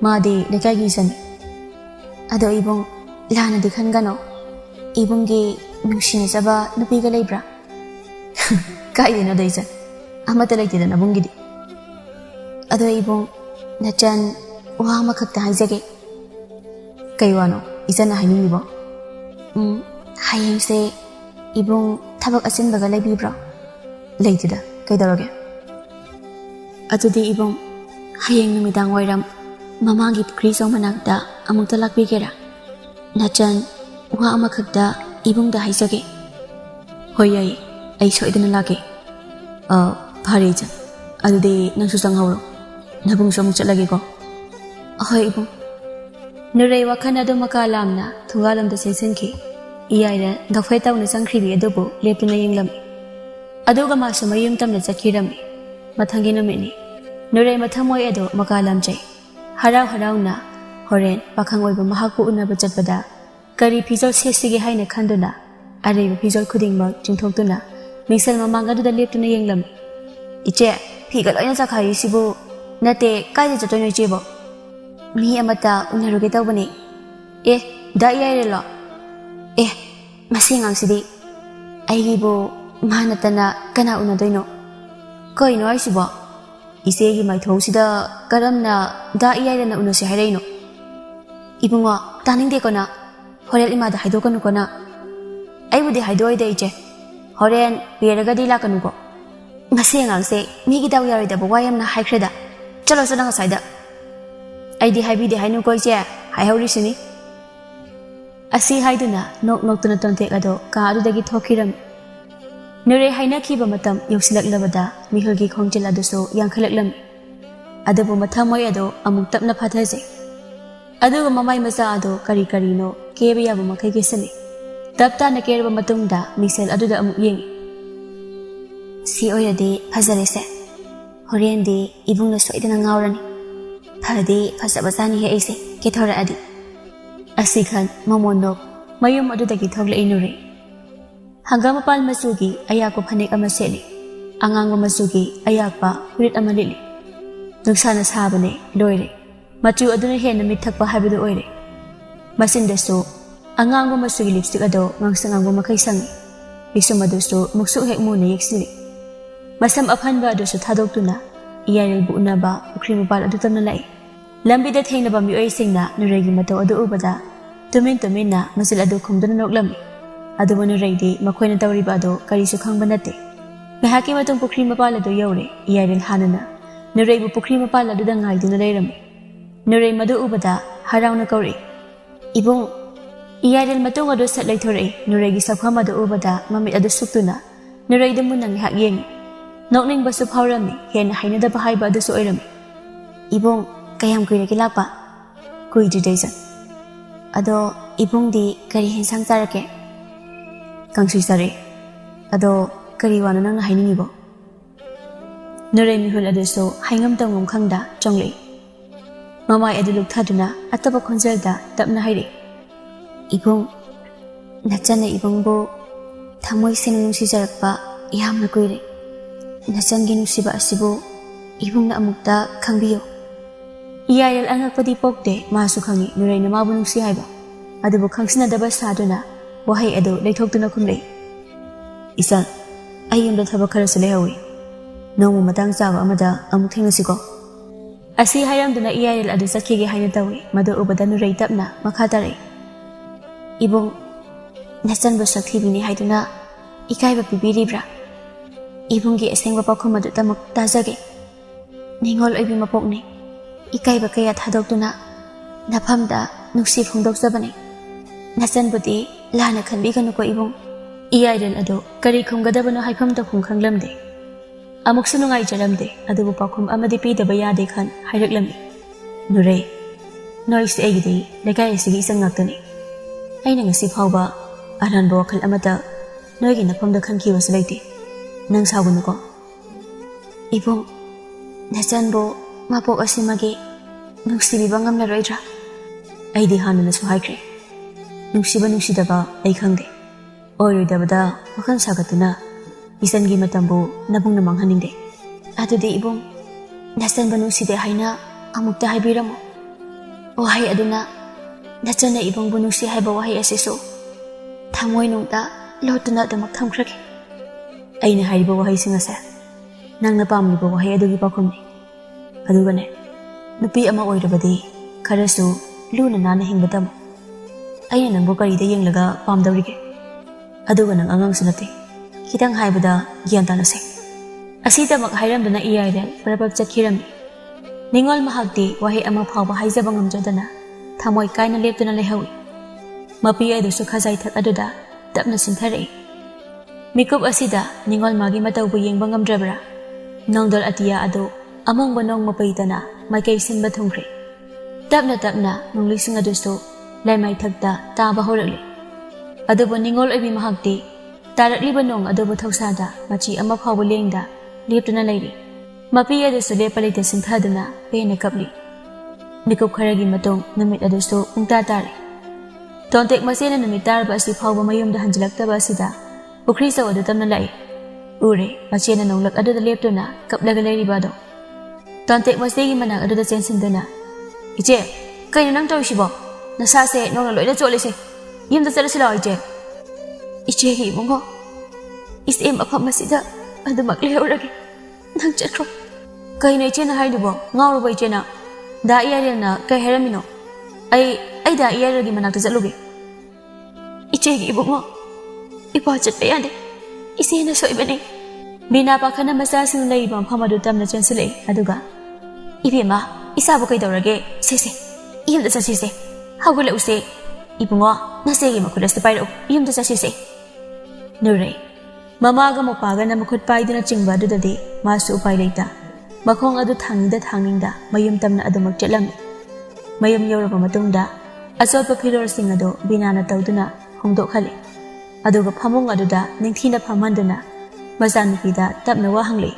S1: ꯃꯥꯗꯤ ꯂꯩꯀꯥꯏꯒꯤ ꯏꯆꯟꯅꯤ ꯑꯗꯣ ꯏꯕꯨꯡ ꯂꯥꯟꯅꯗꯤ ꯈꯟꯒꯅꯣ ꯏꯕꯨꯡꯒꯤ ꯅꯨꯡꯁꯤꯅꯖꯕ ꯅꯨꯄꯤꯒ ꯂꯩꯕ꯭ꯔꯥ ꯀꯥꯏꯗꯩꯅꯣꯗ ꯏꯆꯟ ꯑꯃꯠꯇ ꯂꯩꯇꯦꯗ ꯅꯕꯨꯡꯒꯤꯗꯤ ꯑꯗꯣ ꯏꯕꯨꯡ ꯅꯆꯟ ꯋꯥ ꯑꯃꯈꯛꯇ ꯍꯥꯏꯖꯒꯦ ꯀꯩ ꯋꯥꯅꯣ ꯏꯆꯟꯅ ꯍꯥꯏꯅꯤꯡꯉꯤꯕꯣ ꯍꯌꯦꯡꯁꯦ ꯏꯕꯨꯡ ꯊꯕꯛ ꯑꯆꯤꯟꯕꯒ ꯂꯩꯕꯤꯕ꯭ꯔꯣ ꯂꯩꯇꯦꯗ ꯀꯩꯗꯧꯔꯒꯦ ꯑꯗꯨꯗꯤ ꯏꯕꯨꯡ ꯍꯌꯦꯡ ꯅꯨꯃꯤꯗꯥꯡ ꯋꯥꯏꯔꯝ ꯃꯃꯥꯡꯒꯤ ꯄꯨꯈ꯭ꯔꯤꯆꯧ ꯃꯅꯥꯛꯇ ꯑꯃꯨꯛꯇ ꯂꯥꯛꯄꯤꯒꯦꯔꯥ ꯅꯆꯟ ꯋꯥ ꯑꯃꯈꯛꯇ ꯏꯕꯨꯡꯗ ꯍꯥꯏꯖꯒꯦ ꯍꯣꯏ ꯌꯥꯏꯌꯦ ꯑꯩ ꯁꯣꯏꯗꯅ ꯂꯥꯛꯀꯦ ꯐꯔꯦ ꯏꯆꯟ ꯑꯗꯨꯗꯤ ꯅꯪꯁꯨ ꯆꯪꯍꯧꯔꯣ ꯅꯕꯨꯡꯁꯨ ꯑꯃꯨꯛ ꯆꯠꯂꯒꯦꯀꯣ ꯍꯣꯏ ꯏꯕꯨꯡ ꯅꯨꯔꯩ ꯋꯥꯈꯜ ꯑꯗꯨ ꯃꯀꯥ ꯂꯥꯝꯅ ꯊꯣꯡꯒꯥꯜꯂꯣꯝꯗ ꯆꯦꯟꯁꯤꯟꯈꯤ ꯏꯌꯥꯏꯔꯦꯜ ꯗꯧꯐꯩ ꯇꯧꯅ ꯆꯪꯈ꯭ꯔꯤꯕꯤ ꯑꯗꯨꯕꯨ ꯂꯦꯞꯇꯨꯅ ꯌꯦꯡꯂꯝꯃꯤ ꯑꯗꯨꯒ ꯃꯥꯁꯨ ꯃꯌꯨꯝ ꯇꯝꯅ ꯆꯠꯈꯤꯔꯝꯃꯤ ꯃꯊꯪꯒꯤ ꯅꯨꯃꯤꯠꯅꯤ ꯅꯨꯔꯩ ꯃꯊꯃꯣꯏ ꯑꯗꯨ ꯃꯀꯥ ꯂꯥꯝꯖꯩ ꯍꯔꯥꯎꯅ ꯍꯣꯔꯦꯟ ꯄꯥꯈꯪ ꯑꯣꯏꯕ ꯃꯍꯥꯛꯄꯨ ꯎꯅꯕ ꯆꯠꯄꯗ ꯀꯔꯤ ꯐꯤꯖꯣꯜ ꯁꯦꯠꯁꯤꯒꯦ ꯍꯥꯏꯅ ꯈꯟꯗꯨꯅ ꯑꯔꯩꯕ ꯐꯤꯖꯣꯜ ꯈꯨꯗꯤꯡꯃꯛ ꯆꯤꯡꯊꯣꯛꯇꯨꯅ ꯃꯤꯡꯁꯦꯜ ꯃꯃꯥꯡ ꯑꯗꯨꯗ ꯂꯦꯞꯇꯨꯅ ꯌꯦꯡꯂꯝꯃꯤ ꯏꯆꯦ ꯐꯤꯒ ꯂꯣꯏꯅ ꯆꯥꯈꯥꯏꯔꯤꯁꯤꯕꯨ ꯅꯠꯇꯦ ꯀꯥꯏꯗ ꯆꯠꯇꯣꯏꯅꯣ ꯏꯆꯦꯕꯣ ꯃꯤ ꯑꯃꯠꯇ ꯎꯅꯔꯨꯒꯦ ꯇꯧꯕꯅꯤ ꯗꯥ ꯏꯌꯥꯏꯔꯦꯜꯂꯣ ꯃꯁꯤ ꯑꯉꯥꯡꯁꯤꯗꯤ ꯑꯩꯒꯤꯕꯨ ꯃꯥ ꯅꯠꯇꯅ ꯀꯅꯥ ꯎꯅꯗꯣꯏꯅꯣ ꯀꯩꯅꯣ ꯍꯥꯏꯁꯤꯕꯣ ꯏꯆꯦꯒꯤ ꯃꯥꯏꯊꯣꯡꯁꯤꯗ ꯀꯔꯝꯅ ꯗꯥ ꯏꯌꯥꯏꯔꯦꯜꯅ ꯎꯅꯁꯦ ꯍꯥꯏꯔꯛꯏꯅꯣ ꯏꯕꯨꯡꯉꯣ ꯇꯥꯅꯤꯡꯗꯦꯀꯣ ꯅꯪ ꯍꯣꯔꯦꯟ ꯏꯃꯥꯗ ꯍꯥꯏꯗꯣꯛꯀꯅꯨꯀꯣ ꯅꯪ ꯑꯩꯕꯨꯗꯤ ꯍꯥꯏꯗꯣꯛꯑꯣꯏꯗ ꯏꯆꯦ ꯍꯣꯔꯦꯟ ꯄꯦꯔꯒꯗꯤ ꯂꯥꯛꯀꯅꯨꯀꯣ ꯃꯁꯤ ꯑꯉꯥꯡꯁꯦ ꯃꯤꯒꯤ ꯗꯥꯎ ꯌꯥꯔꯣꯏꯗꯕ ꯋꯥ ꯌꯥꯝꯅ ꯍꯥꯏꯈ꯭ꯔꯦꯗ ꯆꯠꯂꯣ ꯉꯁꯥꯏꯗ ꯑꯩꯗꯤ ꯍꯥꯏꯕꯤꯗꯦ ꯍꯥꯏꯅꯨꯀꯣ ꯏꯆꯦ ꯍꯥꯏꯍꯧꯔꯤꯁꯤꯅꯤ ꯑꯁꯤ ꯍꯥꯏꯗꯨꯅ ꯅꯣꯛꯇꯨꯅ ꯇꯣꯟꯇꯦꯛ ꯑꯗꯣ ꯀꯥ ꯑꯗꯨꯗꯒꯤ ꯊꯣꯛꯈꯤꯔꯝꯃꯤ ꯅꯨꯔꯩ ꯍꯥꯏꯅꯈꯤꯕ ꯃꯇꯝ ꯌꯧꯁꯤꯜꯂꯛꯂꯕꯗ ꯃꯤꯍꯨꯜꯒꯤ ꯈꯣꯡꯖꯦꯜ ꯑꯗꯨꯁꯨ ꯌꯥꯡꯈꯠꯂꯛꯂꯝꯃꯤ ꯑꯗꯨꯕꯨ ꯃꯊꯃꯣꯏ ꯑꯗꯣ ꯑꯃꯨꯛ ꯇꯞꯅ ꯐꯥꯊꯖꯩ ꯑꯗꯨꯒ ꯃꯃꯥꯏ ꯃꯆꯥ ꯑꯗꯣ ꯀꯔꯤꯅꯣ ꯀꯦꯕ ꯌꯥꯕ ꯃꯈꯩ ꯀꯦꯁꯤꯜꯂꯤ ꯇꯞ ꯇꯥꯅ ꯀꯦꯔꯕ ꯃꯇꯨꯡꯗ ꯃꯤꯡꯁꯦꯜ ꯑꯗꯨꯗ ꯑꯃꯨꯛ ꯌꯦꯡꯉꯤ ꯁꯤ ꯑꯣꯏꯔꯗꯤ ꯐꯖꯔꯦꯁꯦ ꯍꯣꯔꯦꯟꯗꯤ ꯏꯕꯨꯡꯅ ꯁꯣꯏꯗꯅ ꯉꯥꯎꯔꯅꯤ ꯐꯗꯤ ꯐꯖꯕꯖꯥꯠꯅꯤꯍꯦ ꯑꯩꯁꯦ ꯀꯦꯊꯣꯔꯛꯑꯗꯤ ꯑꯁꯤ ꯈꯟ ꯃꯃꯣꯟꯅꯣꯛ ꯃꯌꯨꯝ ꯑꯗꯨꯗꯒꯤ ꯊꯣꯛꯂꯛꯏ ꯅꯨꯔꯩ ꯍꯪꯒꯥꯝꯄꯥꯜ ꯃꯆꯨꯒꯤ ꯑꯌꯥꯛꯄ ꯐꯅꯦꯛ ꯑꯃ ꯁꯦꯠꯂꯤ ꯑꯉꯥꯡꯕ ꯃꯆꯨꯒꯤ ꯑꯌꯥꯛꯄ ꯐꯨꯔꯤꯠ ꯑꯃ ꯂꯤꯠꯂꯤ ꯅꯨꯡꯁꯥꯅ ꯁꯥꯕꯅꯦ ꯂꯣꯏꯔꯦ ꯃꯆꯨ ꯑꯗꯨꯅ ꯍꯦꯟꯅ ꯃꯤꯠ ꯊꯛꯄ ꯍꯥꯏꯕꯗꯨ ꯑꯣꯏꯔꯦ ꯃꯆꯤꯟꯗꯁꯨ ꯑꯉꯥꯡꯕ ꯃꯆꯨꯒꯤ ꯂꯤꯞꯁꯇꯤꯛ ꯑꯗꯣ ꯉꯥꯡꯁꯪ ꯉꯥꯡꯕ ꯃꯈꯩ ꯁꯪꯉꯤ ꯄꯤꯁꯨꯝ ꯑꯗꯨꯁꯨ ꯃꯨꯛꯁꯨꯛ ꯍꯦꯛ ꯃꯨꯅ ꯌꯦꯛꯁꯤꯜꯂꯤ ꯃꯁꯝ ꯑꯐꯟꯕ ꯑꯗꯨꯁꯨ ꯊꯥꯗꯣꯛꯇꯨꯅ ꯏꯌꯥꯏꯔꯦꯜꯕꯨ ꯎꯅꯕ ꯄꯨꯈ꯭ꯔꯤ ꯃꯄꯥꯜ ꯑꯗꯨ ꯇꯝꯅ ꯂꯥꯛꯏ ꯂꯝꯕꯤꯗ ꯊꯦꯡꯅꯕ ꯃꯤꯑꯣꯏꯁꯤꯡꯅ ꯅꯨꯔꯩꯒꯤ ꯃꯇꯧ ꯑꯗꯨ ꯎꯕꯗ ꯇꯨꯃꯤꯟꯅ ꯃꯆꯤꯜ ꯑꯗꯨ ꯈꯨꯝꯗꯨꯅ ꯅꯣꯛꯂꯝꯃꯤ ꯑꯗꯨꯕꯨ ꯅꯨꯔꯩꯗꯤ ꯃꯈꯣꯏꯅ ꯇꯧꯔꯤꯕ ꯑꯗꯨ ꯀꯔꯤꯁꯨ ꯈꯪꯕ ꯅꯠꯇꯦ ꯉꯥꯏꯍꯥꯛꯀꯤ ꯃꯇꯨꯡ ꯄꯨꯈ꯭ꯔꯤ ꯃꯄꯥꯜ ꯑꯗꯨ ꯌꯧꯔꯦ ꯏꯌꯥꯏꯔꯦꯜ ꯍꯥꯟꯅꯅ ꯅꯨꯔꯩꯕꯨ ꯄꯨꯈ꯭ꯔꯤ ꯃꯄꯥꯜ ꯑꯗꯨꯗ ꯉꯥꯏꯗꯨꯅ ꯂꯩꯔꯝꯃꯤ ꯅꯨꯔꯩ ꯃꯗꯨ ꯎꯕꯗ ꯍꯔꯥꯎꯅ ꯀꯧꯔꯛꯏ ꯏꯕꯨꯡ ꯏꯌꯥꯏꯔꯦꯜ ꯃꯇꯨꯡ ꯑꯗꯨ ꯁꯠ ꯂꯩꯊꯣꯔꯛꯏ ꯅꯨꯔꯩꯒꯤ ꯁꯛꯐꯝ ꯑꯗꯨ ꯎꯕꯗ ꯃꯃꯤꯠ ꯑꯗꯨ ꯁꯨꯛꯇꯨꯅ ꯅꯨꯔꯩꯗ ꯃꯨꯟꯅ ꯉꯥꯏꯍꯥꯛ ꯌꯦꯡꯉꯤ ꯅꯣꯛꯅꯤꯡꯕꯁꯨ ꯐꯥꯎꯔꯝꯃꯤ ꯍꯦꯟꯅ ꯍꯩꯅꯗꯕ ꯍꯥꯏꯕ ꯑꯗꯨꯁꯨ ꯑꯣꯏꯔꯝꯃꯤ ꯏꯕꯨꯡ ꯀꯌꯥꯝ ꯀꯨꯏꯔꯒꯦ ꯂꯥꯛꯄ ꯀꯨꯏꯗ꯭ꯔꯤꯗ ꯏꯆꯟ ꯑꯗꯣ ꯏꯕꯨꯡꯗꯤ ꯀꯔꯤ ꯍꯦꯟꯁꯥꯡ ꯆꯥꯔꯛꯀꯦ Kangsi sari. Ado kariwana nang haini bo. Nuray mihul adeso haingam tangum khangda chongli. Mamay aduluk thaduna ataba khonjelda tapna hairi. Ibong nachana ibong bo thamoy sin nungsi jarakpa yamna kuire. Nachan gi nungsiba asibo ibong na amukta khangbiyo. Iyayal angakpadi pokde masu khangi nuray na mabu nungsi haiba. Adubo khangsina daba saduna wahai ado leithokduna khumlei. Isa ayumda thaba khara sule hawi. Nomu matang sawa amada amuk thengasiko. Asi hayamduna iyayal adu sakhige haina tawi madu ubada nuray tapna makhatare. Ibong nachan ba sakhibini haiduna ikaiba pibiribra. Ibonggi asengba pakhum adu tamak tajage. Ningol oibi mapokni. Ikaiba kaya thadokduna nafamda nuksi phongdokjabani. Nachan budi lana khanbiganu ko ibong. Iyayal adu kari khumgadabano haifamda khumkhanglamde. Amuk sunungai jaramde adubu pakhum amadi pidaba yade khan hairaklammi. Nuray noise egidi lekai asigi isang ngaktani. Aina ngasi phawba aranba wakhal amata noigi nafamda khangkiwas leite. Nang sawgunu ko. Ibong nachan bo mapok asimagi nungsibiba ngamlaroidra. Aidi hanuna su haikre. Nungsiba nungsidaba ay khangde. Oiroidabada wakan sagatuna isangi matambo nabung namang haningde. Adudi ibong nachan ba nungside haina amukta haibiramo. Wahai aduna nachan na ibong bu nungsi haiba wahai asiso. Thamoy nungta lotuna damak thamkrake. Aina haiba wahai singasa. Nang napamliba wahai adugi pakhumni. Adugane nupi ama oirabadi kharasu luna nana hingbadam. Aina nangbo karida yenglaga pamdawrige. Aduga nang angang sunate. Kitang haibada gyan tanase. Asitamak hairamdana iyayal parabab chatkirami. Ningol mahagdi wahai ama phawba haijaba ngamjadana thamoy kaina leptuna lehawi. Mapi aidusu khazai thak aduda tapna sintharei. Mikup asida ningol magi matawbu yengba ngamdrabra. Nongdol atiya adu among banong mapaitana maikay sinba thungkre. Tapna tapna nunglising adusu laymay thagta taba horagli. Adubo ningol oibi mahagdi tarakliba nong adubo thausada machi ama phawbu lengda leptuna leiri. Mapi adusu lepalite sinthaduna pena kapli. Mikup kharagi matong namit adusu ungta tare. Tontek masena namit tarba asi phawba mayumda hanjilaktaba asida Ukri sa adu tamna lai. Ure, machina nonglak adu da leptuna kaplaga leiri bado. Tontek masegi manang adu da sensinduna. Iche, kayo nang tawisibo. Nasase nong naloy na cholise. Yun da sala sila iche. Iche hi mo Isim apam masida adu maglehoragi. Nang chatro. Kayo na iche na haidubo. Ngawro ba iche na. Da iyaril na kay heramino. Ay da iyaril gi manang tazalugi. Iche hi mo Ipa chat pa yan Isi na so iba ni. Binapa ka na masasing laibang pamadutam na chansile. Aduga. Ibi ma, isabo kay dawrage. Sese. Iyam da sa sese. Hagula use. Ibu ngo, nasegi makulas na payro. Iyam da sa sese. Nuray. Mamaga mo paga na makutpay din na chingba dudadi. Masu upay laita. Makong adu thangingda mayum tam na adu magchalami. Mayum yawra pa matungda. Asol pa pilor sing adu binana tawdo na hongdo khali. Aduga phamong aduda ningthina phamanduna majanupida tapna wahangli.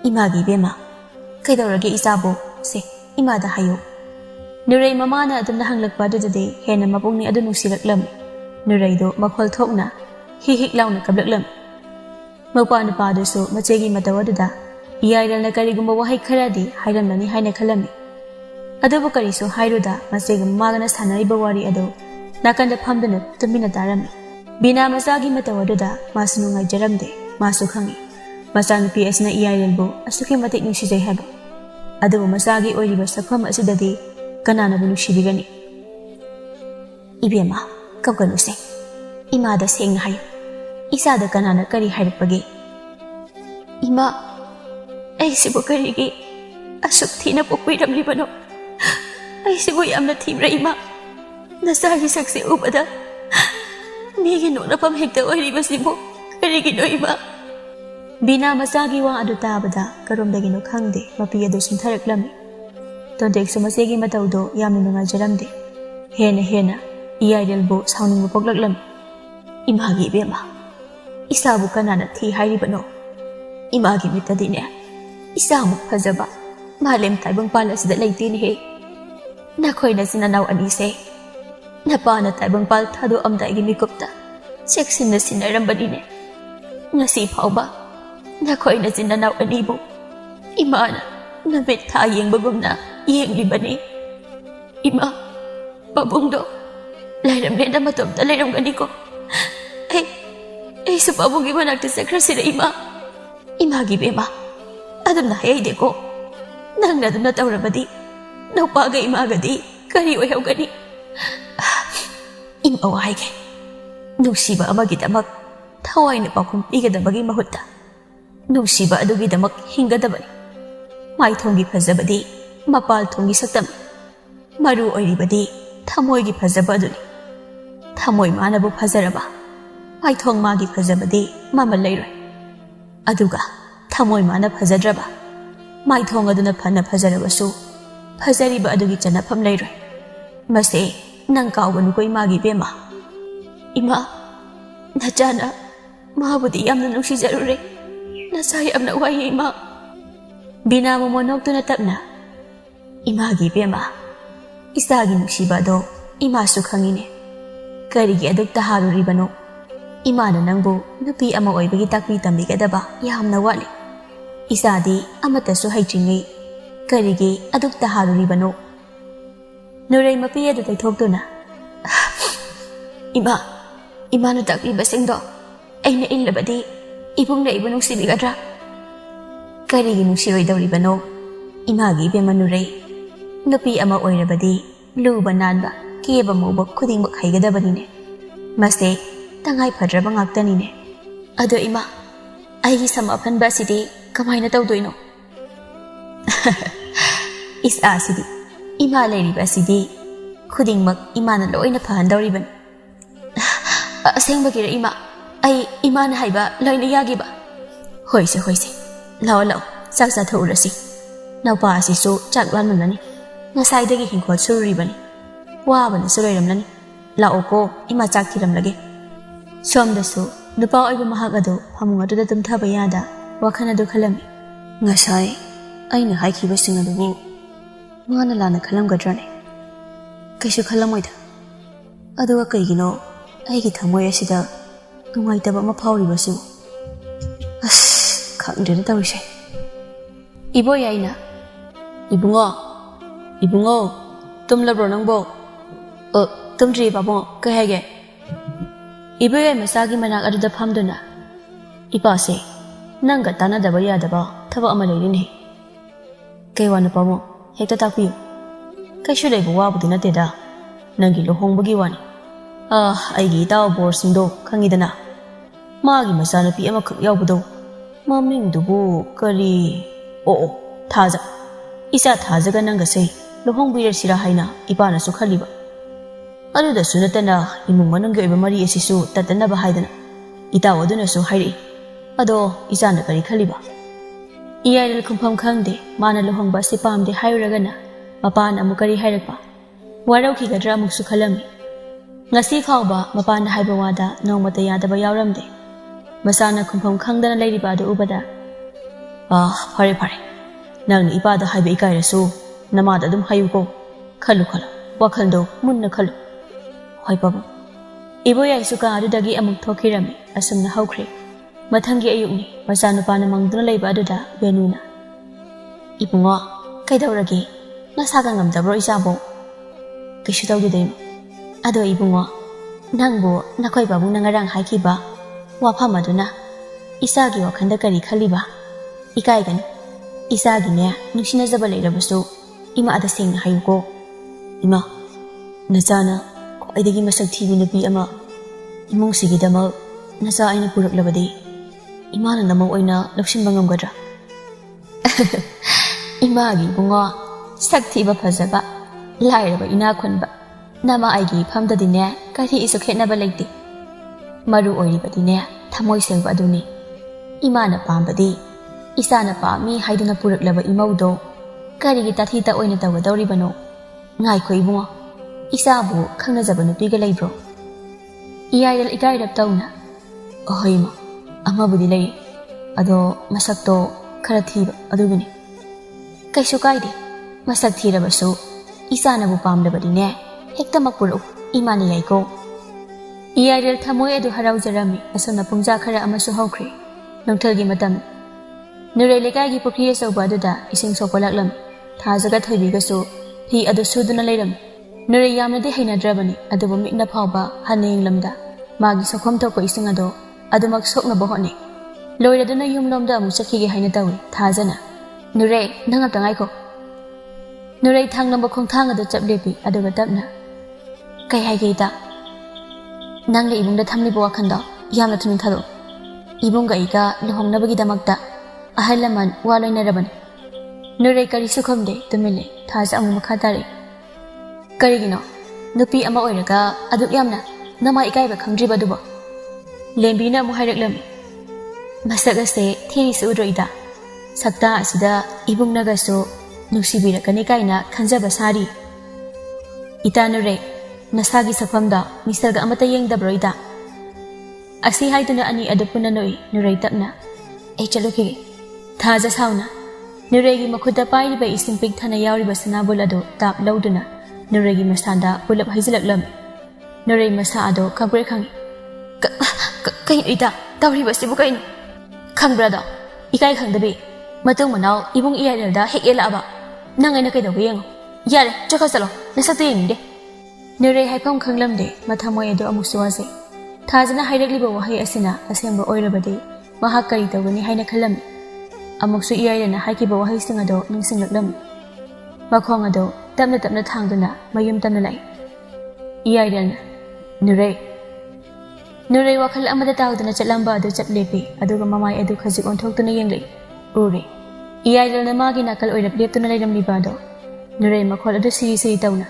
S1: Imagi bema kaidawrage isabo se imada hayo. Nuray mamana adumna hanglakpa dudade hena mapungni adu nungsiraklam. Nuraydo makhol thokna hihik launa kablaklam. Magpana pa aduso machegi matawaduda iyayral na karigumba wahai kharadi hairamnani haina khalami. Adubo kariso hairuda machegi magana sanaiba wari adu nakanda phamduna tumina tarami. Bina masagi matawaduda masu nungai jaramde masu khangi. Masanupi asna iyayalbo asuki matik nungsijay haba. Adubo masagi oiriba sakham asidadi kanana bu nuksibigani. Ibema kapkanuse. Imada sengna hayo. Isada kanana kari hairapage. Ima ay sibo karigi asuk thina pukwiramlibano. Ay sibo yamna thimra ima. Nasagi saksi ubada. Migi no na pamhigda oiriba sibo karigino iba. Bina masagi wang adu tabada karumdagino khangde mapi adu sintharaklam. Tontek sumasegi matawdo yamna nunga jaramde. Hena iyayalbo sauning poklatlam. Imagi ibema. Isabu kanana thi hairibano. Imagi mitadine. Isamu fazaba. Malem taibang palas da laitini he. Nakoy na sinanaw anise. Napana taibang pal thado amda igimikupta. Seksin na sinarambadine. Ngasi pauba. Nakoy na sinanaw anibo. Imana. Nabit tayeng bagom na iyeng libani. Ima. Pabungdo. Layram na matumta layram ganiko. Ay sa pabong ima nagtasakra sila ima. Imagi bema. Adam na hayay de ko. Nang na doon na tawrabadi. Naupaga imagadi. Kariwayaw gani. Imawahay kay. Nungsiba amagidamak. Taway na pa kung igadabagi mahuta. Nungsiba adugidamak hingadabani. May thonggi fazabadi. Mapal thonggi saktam. Maru oiribadi. Tamoygi fazaba aduni. Tamoy manabu fazaraba. May thong magi fazabadi. Mamalayroy. Aduga. Tamoy mana fazadraba. May thong aduna pana fazarabasu. Fazariba adugi chanapam layroy. Mase. Nang kawan ko imagi bema. Ima. Najana. Mahabudi yamna nung si zarure. Nasayam na uwaya ima. Binamumonok to na tapna. Imagi bema. Isagi nung sibado. Imasu kangine. Karigi aduk taharo ribano. Imana nangbo. Nupi ama oy bagi takpi tambi kadaba. Yam na wali. Isadi amatasu haichingi. Karigi aduk taharo ribano. Nuray mapiya do tay thok to na. Ima no takpi basing do. Ay na inlabadi. Ibong na iba nung siligadra. Karigi nung siyoy daw ribano. Imagi bema nuray. Nupi ama oy rabadi. Luba nanba. Kiyaba mo ba kuding bakhaygada ne. Mase. Tangay padraba ngakta ne. Ado ima. Ay samapan ba sidi. Kamay na tawdoy no. Isa sidi. Ima layriba sidi. Kuding mag ima na looy na pahandaw riban. Aseng bagira ima. Ay ima na hayba loy na yagi ba? Hoyse. Lao. Saksa thurasi. Naupa si so chakwan man nani. Ngasay dagi hingkot suribani. Waba na suroy ramlani. Lao ko ima chak thiram lage. Som da so nupa oiba mahak ado phamung adu da tumthaba yada wakhana do khalami. Ngasay aina haikhiba sing adu Mana lana khalam gadrane. Kaisu khalamoida. Aduga kaigino aigi thamoy asida nungaitaba ma phawribasu. As khangdena tawise. Ibo yaina. Ibungo. Tumlabro nangbo. Tumdri babo ka hege. Ibo yai masagi manak aduda phamduna. Ipase nanga tana daba yadaba thaba ama lerini. Kaiwana pamo hekta takpiyo. Kaisu leibu wabudi nateda. Nangi lohongbagi wani. Aigi itaw borsindo khangidana. Magi masanapi amakak yawbudo. Mamingdubu kari. Thaza. Isa thazaga nangasay. Lohongbirasira haina ipana su khaliba. Aduda sunatana imung manangga iba mari asisu tatanaba haidana. Itaw aduna su hairi. Ado isana kari khaliba. Iyay kumpham khangde mana lohongba si pamde hayragana mapana amukari hayrakpa waraw khigadra amuksu khalami ngasi phawba mapana hayba wada nongmata yadaba yawramde masana kumpham khangdana leiriba do ubada phare nang ipada hayba ikairasu namada dum hayuko khalu wakhaldo munna khalu hoy pabu iboyai suka adudagi amuk thokirami asumna hawkhre Mathangi ayukni masanupana mangduna leiba aduda benuna. Ibungo kaidawragi nasaga ngamdabro isabo. Kaisu tawdudaymo. Ado ibungo nangbo nakoy babu nangarang haikiba wafam aduna isagi wakhanda kari khaliba ikaigani isagine nungsinazaba leirabasu ima ada sengna hayuko. Ima nachana khoidagi masak thibi nupi ama imungsigidama nacha aina puraklabadi Imana namaw ay na laksimba ngamgadra. Imagi bungo sakti ba phazaba lairaba inakhunba nama aigi phamdadine kari isu khetnaba leite maru oiribadine thamoy sengba aduni imana pambadi isana pami haiduna puraklaba imawdo kari gi tathita oina tawgadawribano ngai khoi bungo isabu khangnajaba nupiga leibro Iyai ikai rap tauna. Ohoi ma, ama budi lay. Ado masak to khara thiba adugini. Kaisu kaide, masak thira basu. Isa na bu pam dabadi ne. Hekta makpuru imani yai ko. Iyai thamoy adu harau jarami asana pungja khara amasu hawkre. Nongthal gi matam. Nurai lekai gi pukri sauba aduda ising sopolak lam. Tha jaga thoibi gasu hi adu suduna leiram. Nurai yamnadi hainadrabani adubu mikna phawba haneng lamda. Magi sokhom to ko ising ado adumak sokna bohoni. Loiraduna yumlomda amu chakhige haina tawi thajana. Nurai nangap tangai ko. Nurai thang namba khongthang adu chaplepi aduga tapna. Kai haige ta. Nang le ibungda thamli bo wakhanda yamna thumin thado. Ibunga ika luhongnabagi damakta ahalaman waloina rabani. Nurai kari sukhomde tumile thaja amu makhatare. Karigino nupi ama oiraga aduk yamna nama ikai ba khangdriba dubo. Lembina mu hairaklam. Masak ase thiri su roida. Sakta asida ibung nagaso nusibira kani kaina khanjaba sari. Ita nurai nasagi safamda misarga amata yengda broida. Asi haiduna ani adupuna noi nurai tapna. Ai chaluki. Thaja sauna. Nurai gi makhuda pairiba isimpik thana yauriba sanabul ado tap lauduna. Nurai gi masanda pulap haizilaklam. Nurai masa ado khangbre khangi. Kain ita tawriba sibu kain. Khangbrada ikai khangdabi. Matung manau ibung iyarda hek yela aba. Nangai na kaidaw yengo. Yare chakha salo nasatu yengde. Nurai haifam khanglamde mathamoy ado amuk suwase. Thajana hairakliba wahai asina asemba oirabadi mahak kari tawgani haina khalam. Amuksu iyayana haikiba wahai sing ado ningsinglaklam. Makhong ado tapna tapna thangduna mayum tamna lai. Iyayana Nurai Nurai wakhal amada tawduna chatlamba ado chaplepi aduga mamai adu khajik onthokduna yenglei. Uri Iyayana magi nakal oirap leptuna lairamliba ado. Nurai makhol ado siri siri tawna.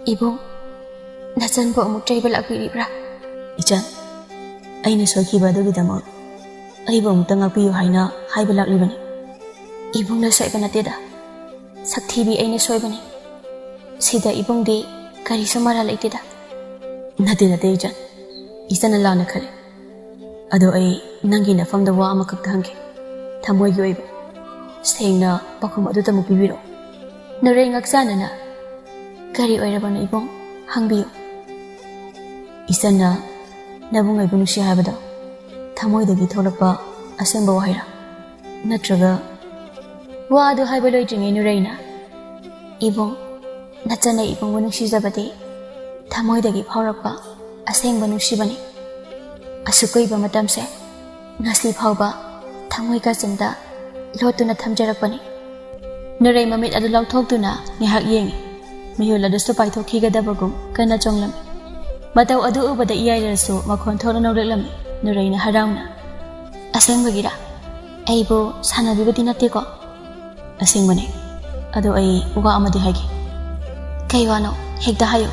S1: Ibung Nachan po amuk tribal akiribra. Ichan, ay nasokiba adugidamak. Ay ba umutang apiyo haina haibalak libani. Ibung nasay ka natida. Saktibi ay nasoy bani. Sida ibung di kari sumarala itida. Natida ichan. Isa na lang nakali. Ado ay nanggi na famdawa ang makagtahangki. Tamoy yoy ba. Staying na bakum aduta mo bibiro. Nuray ngaksana na. Kari oy rabang na ibong hangbiyo. Isana nabungay bunusi habada. Tamoydagi tholakpa asemba wahayra. Natraga wadu haibaloy jingay nurayna. Ibong nachanay ibong bunuksizabati. Tamoydagi phawrakpa asengba nusibani. Asukoy ba matamse ngasi phawba tamoy kasinda lotuna thamjarakpani. Nuray mamit adu lawthokduna ngihak yengi. Mihul adu su paithokhigadabagum kana chonglam. Mataw adu ubada iyayrasu makhon thona nawlaklami. Nurai na harauna. Asengbagira. Aibo sanabibati natte ko. Asengbane. Ado ay uga amadi haigi. Kaywano hekta hayo.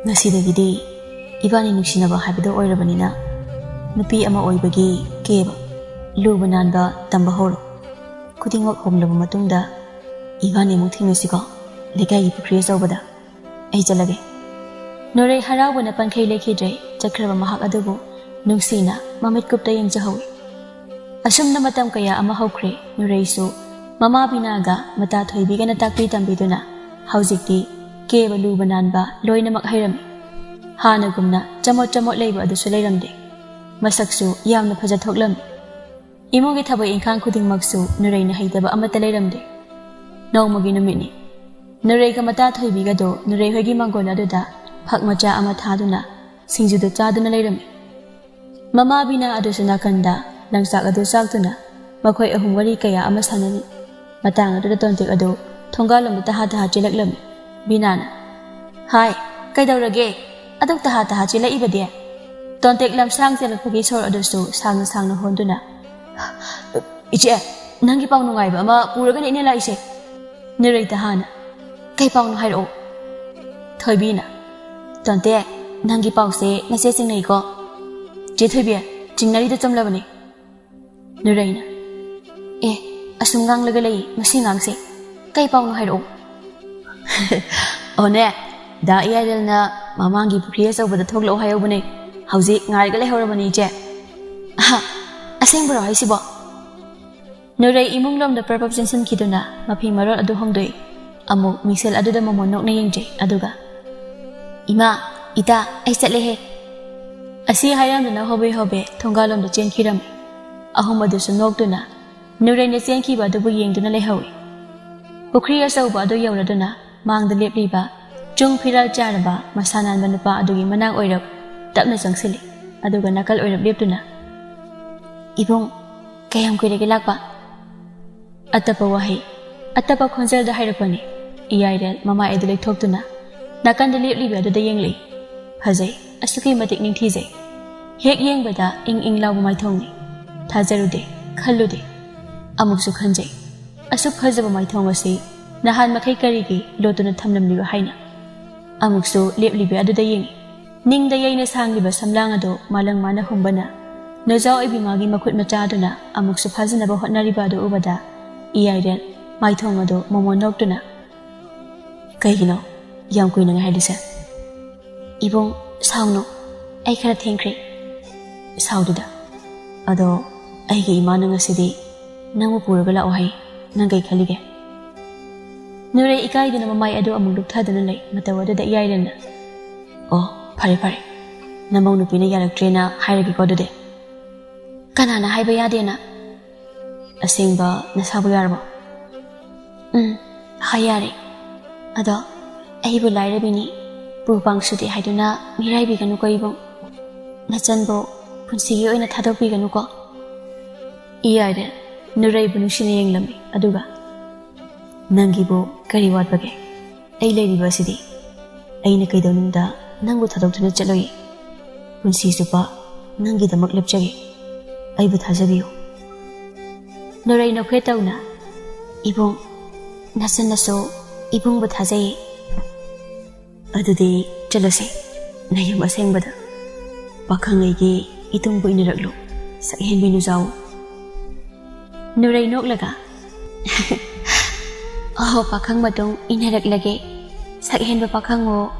S1: Nasidagidi ibani nungsinaba habida oirabanina. Nupi ama oibagi keba. Luba nanba tamba horo. Kudingwak homlaba matungda ibani mung thingnasiko. Lekai ipukriya zawbada. Ay jalage. Nurai harawa na pankhay lekhidray chakraba mahak adubo nungsina mamit kupta yang jahawi. Asum na matam kaya ama hawkre Nurai su mama binaga mata thoibiga na takpi tambiduna hawjikti keba luba nanba loy na makhayram. Hanagumna chamot layba adu su layramde. Masaksu yamna phajathoklam. Imogi thabay ingkang khudingmaksu Nurai na haidaba amata layramde. Nawmagi numitni. Nurai ka mata thoibiga do Nurai hoigi manggol aduda Phak macha ama thaduna singjuda chaduna layram. Mama bina adu sunakanda langsak adu saktuna makhoi ahum wari kaya ama sanani. Matang adu tontik adu thonggalom taha chilaklam. Binana. Hai, kaidawrage aduk taha chila ibade. Tontik lam sang selakpagi sor adu su sang na honduna. Iche, nangi pang nungai ba ama puraga ni nila ise. Nurai tahana. Kay pang nungai ro. Thoibina. Tonte, nangi pause ngase singnai ko. Je thoibe, jingnari da chamlabani. Nuraina. Asum ngang lagalay ngasi ngangse. Kay pau no hairo. One, da iyadal na ꯃꯃꯥꯡꯒꯤ ꯄꯨꯈ꯭ꯔꯤ ꯑꯆꯧꯕꯗ ꯊꯣꯛꯂꯛꯑꯣ ꯍꯥꯏꯍꯧꯕꯅꯦ ꯍꯧꯖꯤꯛ ꯉꯥꯏꯔꯒ ꯂꯩꯍꯧꯔꯕꯅꯤ ꯏꯆꯦ ꯑꯁꯦꯡꯕꯔꯣ ꯍꯥꯏꯁꯤꯕꯣ ꯅꯨꯔꯩ ꯏꯃꯨꯡ ꯂꯣꯝꯗ ꯄꯔꯄꯞ ꯆꯦꯟꯁꯤꯟꯈꯤꯗꯨꯅ ꯃꯐꯤ ꯃꯔꯣꯜ ꯑꯗꯨ ꯍꯣꯡꯗꯣꯛꯏ ꯑꯃꯨꯛ ꯃꯤꯡꯁꯦꯜ ꯑꯗꯨꯗ ꯃꯃꯣꯟ ꯅꯣꯛꯅ ꯌꯦꯡꯖꯩ ꯑꯗꯨꯒ ꯏꯃꯥ ꯏꯇꯥ ꯑꯩ ꯆꯠꯂꯦꯍꯦ ꯑꯁꯤ ꯍꯥꯏꯔꯝꯗꯨꯅ ꯍꯣꯕꯦ ꯍꯣꯕꯦ ꯊꯣꯡꯒꯥꯜꯂꯣꯝꯗ ꯆꯦꯟꯈꯤꯔꯝꯃꯤ ꯑꯍꯨꯝ ꯑꯗꯨꯁꯨ ꯅꯣꯛꯇꯨꯅ ꯅꯨꯔꯩꯅ ꯆꯦꯟꯈꯤꯕ ꯑꯗꯨꯕꯨ ꯌꯦꯡꯗꯨꯅ ꯂꯩꯍꯧꯏ ꯄꯨꯈ꯭ꯔꯤ ꯑꯆꯧꯕ ꯑꯗꯨ ꯌꯧꯔꯗꯨꯅ ꯃꯥꯡꯗ ꯂꯦꯞꯂꯤꯕ ꯆꯨꯡ ꯐꯤꯔꯥꯜ ꯆꯥꯔꯕ ꯃꯁꯥ ꯅꯥꯟꯕ ꯅꯨꯄꯥ ꯑꯗꯨꯒꯤ ꯃꯅꯥꯛ ꯑꯣꯏꯔꯞ ꯇꯞꯅ ꯆꯪꯁꯤꯜꯂꯤ ꯑꯗꯨꯒ ꯅꯥꯀꯜ ꯑꯣꯏꯔꯞ ꯂꯦꯞꯇꯨꯅ ꯏꯕꯨꯡ ꯀꯌꯥꯝ ꯀꯨꯏꯔꯒꯦ ꯂꯥꯛꯄ ꯑꯇꯞꯄ ꯋꯥꯍꯩ ꯑꯇꯞꯄ ꯈꯣꯟꯖꯦꯜꯗ ꯍꯥꯏꯔꯛꯄꯅꯤ ꯏꯌꯥꯏꯔꯦꯜ ꯃꯃꯥꯏ ꯑꯗꯨ ꯂꯩꯊꯣꯛꯇꯨꯅ ꯅꯥꯀꯟꯗ ꯂꯦꯞꯂꯤꯕ ꯑꯗꯨꯗ ꯌꯦꯡꯂꯤ ꯐꯖꯩ ꯑꯁꯨꯛꯀꯤ ꯃꯇꯤꯛ ꯅꯤꯡꯊꯤꯖꯩ ꯍꯦꯛ ꯌꯦꯡꯕꯗ ꯏꯪ ꯏꯪ ꯂꯥꯎꯕ ꯃꯥꯏꯊꯣꯡꯅꯤ ꯊꯥꯖꯔꯨꯗꯦ ꯈꯜꯂꯨꯗꯦ ꯑꯃꯨꯛꯁꯨ ꯈꯟꯖꯩ ꯑꯁꯨꯛ ꯐꯖꯕ ꯃꯥꯏꯊꯣꯡ ꯑꯁꯤ ꯅꯍꯥꯟ ꯃꯈꯩ ꯀꯔꯤꯒꯤ ꯂꯣꯠꯇꯨꯅ ꯊꯝꯂꯝꯂꯤꯕ ꯍꯥꯏꯅ ꯑꯃꯨꯛꯁꯨ ꯂꯦꯞꯂꯤꯕ ꯑꯗꯨꯗ ꯌꯦꯡꯉꯤ ꯅꯤꯡꯗ ꯌꯩꯅ ꯁꯥꯡꯂꯤꯕ ꯁꯝꯂꯥꯡ ꯑꯗꯨ ꯃꯥꯂꯪ ꯃꯥꯅ ꯍꯨꯝꯕꯅ ꯅꯣꯖꯥꯎ ꯑꯣꯏꯕꯤꯃꯥꯒꯤ ꯃꯈꯨꯠ ꯃꯆꯥ ꯑꯗꯨꯅ ꯑꯃꯨꯛꯁꯨ ꯐꯥꯖꯅꯕ ꯍꯣꯠꯅꯔꯤꯕ ꯑꯗꯨ ꯎꯕꯗ ꯏꯌꯥꯏꯔꯦꯜ ꯃꯥꯏꯊꯣꯡ ꯑꯗꯨ ꯃꯃꯣꯟ ꯅꯣꯛꯇꯨꯅ ꯀꯩꯒꯤꯅꯣ ꯌꯥꯝ ꯀꯨꯏꯅ ꯉꯥꯏꯍꯜꯂꯤꯁꯦ ꯏꯕꯨꯡ ꯁꯥꯎꯅꯨ ꯑꯩ ꯈꯔ ꯊꯦꯡꯈ꯭ꯔꯦ ꯁꯥꯎꯗꯨꯗ ꯑꯗꯣ ꯑꯩꯒꯤ ꯏꯃꯥꯅ ꯉꯁꯤꯗꯤ ꯅꯪꯕꯨ ꯄꯨꯔꯒ ꯂꯥꯛꯑꯣ ꯍꯥꯏ ꯅꯪ ꯀꯩ ꯈꯜꯂꯤꯒꯦ ꯅꯨꯔꯩ ꯏꯀꯥꯏꯗꯨꯅ ꯃꯃꯥꯏ ꯑꯗꯨ ꯑꯃꯨꯛ ꯂꯨꯞꯊꯗꯨꯅ ꯂꯩ ꯃꯇꯧ ꯑꯗꯨꯗ ꯏꯌꯥꯏꯔꯦꯜꯅ ꯑꯣ ꯐꯔꯦ ꯐꯔꯦ ꯅꯃꯧ ꯅꯨꯄꯤꯅ ꯌꯥꯔꯛꯇ꯭ꯔꯦꯅ ꯍꯥꯏꯔꯒꯦꯀꯣ ꯑꯗꯨꯗꯤ ꯀꯅꯥꯅ ꯍꯥꯏꯕ ꯌꯥꯗꯦꯅ ꯑꯁꯦꯡꯕ ꯅꯁꯥꯕꯨ ꯌꯥꯔꯕꯣ ꯍꯥꯏ ꯌꯥꯔꯦ ꯑꯗꯣ ꯑꯩꯕꯨ ꯂꯥꯏꯔꯕꯤꯅꯤ ꯄꯨ ꯄꯥꯡꯁꯨꯗꯦ ꯍꯥꯏꯗꯨꯅ ꯃꯤꯔꯥꯏꯕꯤꯒꯅꯨꯀꯣ ꯏꯕꯨꯡ ꯅꯆꯟꯕꯨ ꯄꯨꯟꯁꯤꯒꯤ ꯑꯣꯏꯅ ꯊꯥꯗꯣꯛꯄꯤꯒꯅꯨꯀꯣ ꯏꯌꯥꯏꯔꯦꯜ ꯅꯨꯔꯩꯕꯨ ꯅꯨꯡꯁꯤꯅ ꯌꯦꯡꯂꯝꯃꯤ ꯑꯗꯨꯒ ꯅꯪꯒꯤꯕꯨ ꯀꯔꯤ ꯋꯥꯠꯄꯒꯦ ꯑꯩ ꯂꯩꯔꯤꯕ ꯑꯁꯤꯗꯤ ꯑꯩꯅ ꯀꯩꯗꯧꯅꯨꯡꯗ ꯅꯪꯕꯨ ꯊꯥꯗꯣꯛꯇꯨꯅ ꯆꯠꯂꯣꯏ ꯄꯨꯟꯁꯤ ꯆꯨꯞꯄ ꯅꯪꯒꯤꯗꯃꯛ ꯂꯦꯞꯆꯒꯦ ꯑꯩꯕꯨ ꯊꯥꯖꯕꯤꯌꯨ ꯅꯨꯔꯩ ꯅꯣꯛꯐꯦꯠ ꯇꯧꯅ ꯏꯕꯨꯡ ꯅꯆꯟꯅꯁꯨ ꯏꯕꯨꯡꯕꯨ ꯊꯥꯖꯩꯌꯦ ꯑꯗꯨꯗꯤ ꯆꯠꯂꯁꯦ ꯅꯌꯨꯝ ꯑꯁꯦꯡꯕꯗ ꯄꯥꯈꯪ ꯑꯩꯒꯤ ꯏꯇꯨꯡꯕꯨ ꯏꯅꯔꯛꯂꯨ ꯁꯛꯍꯦꯟꯕꯤ ꯅꯨꯖꯥꯎ ꯅꯨꯔꯩ ꯅꯣꯛꯂꯒ ꯑꯣ ꯄꯥꯈꯪ ꯃꯇꯨꯡ ꯏꯅꯔꯛꯂꯒꯦ ꯁꯛꯍꯦꯟꯕ ꯄꯥꯈꯪꯉꯣ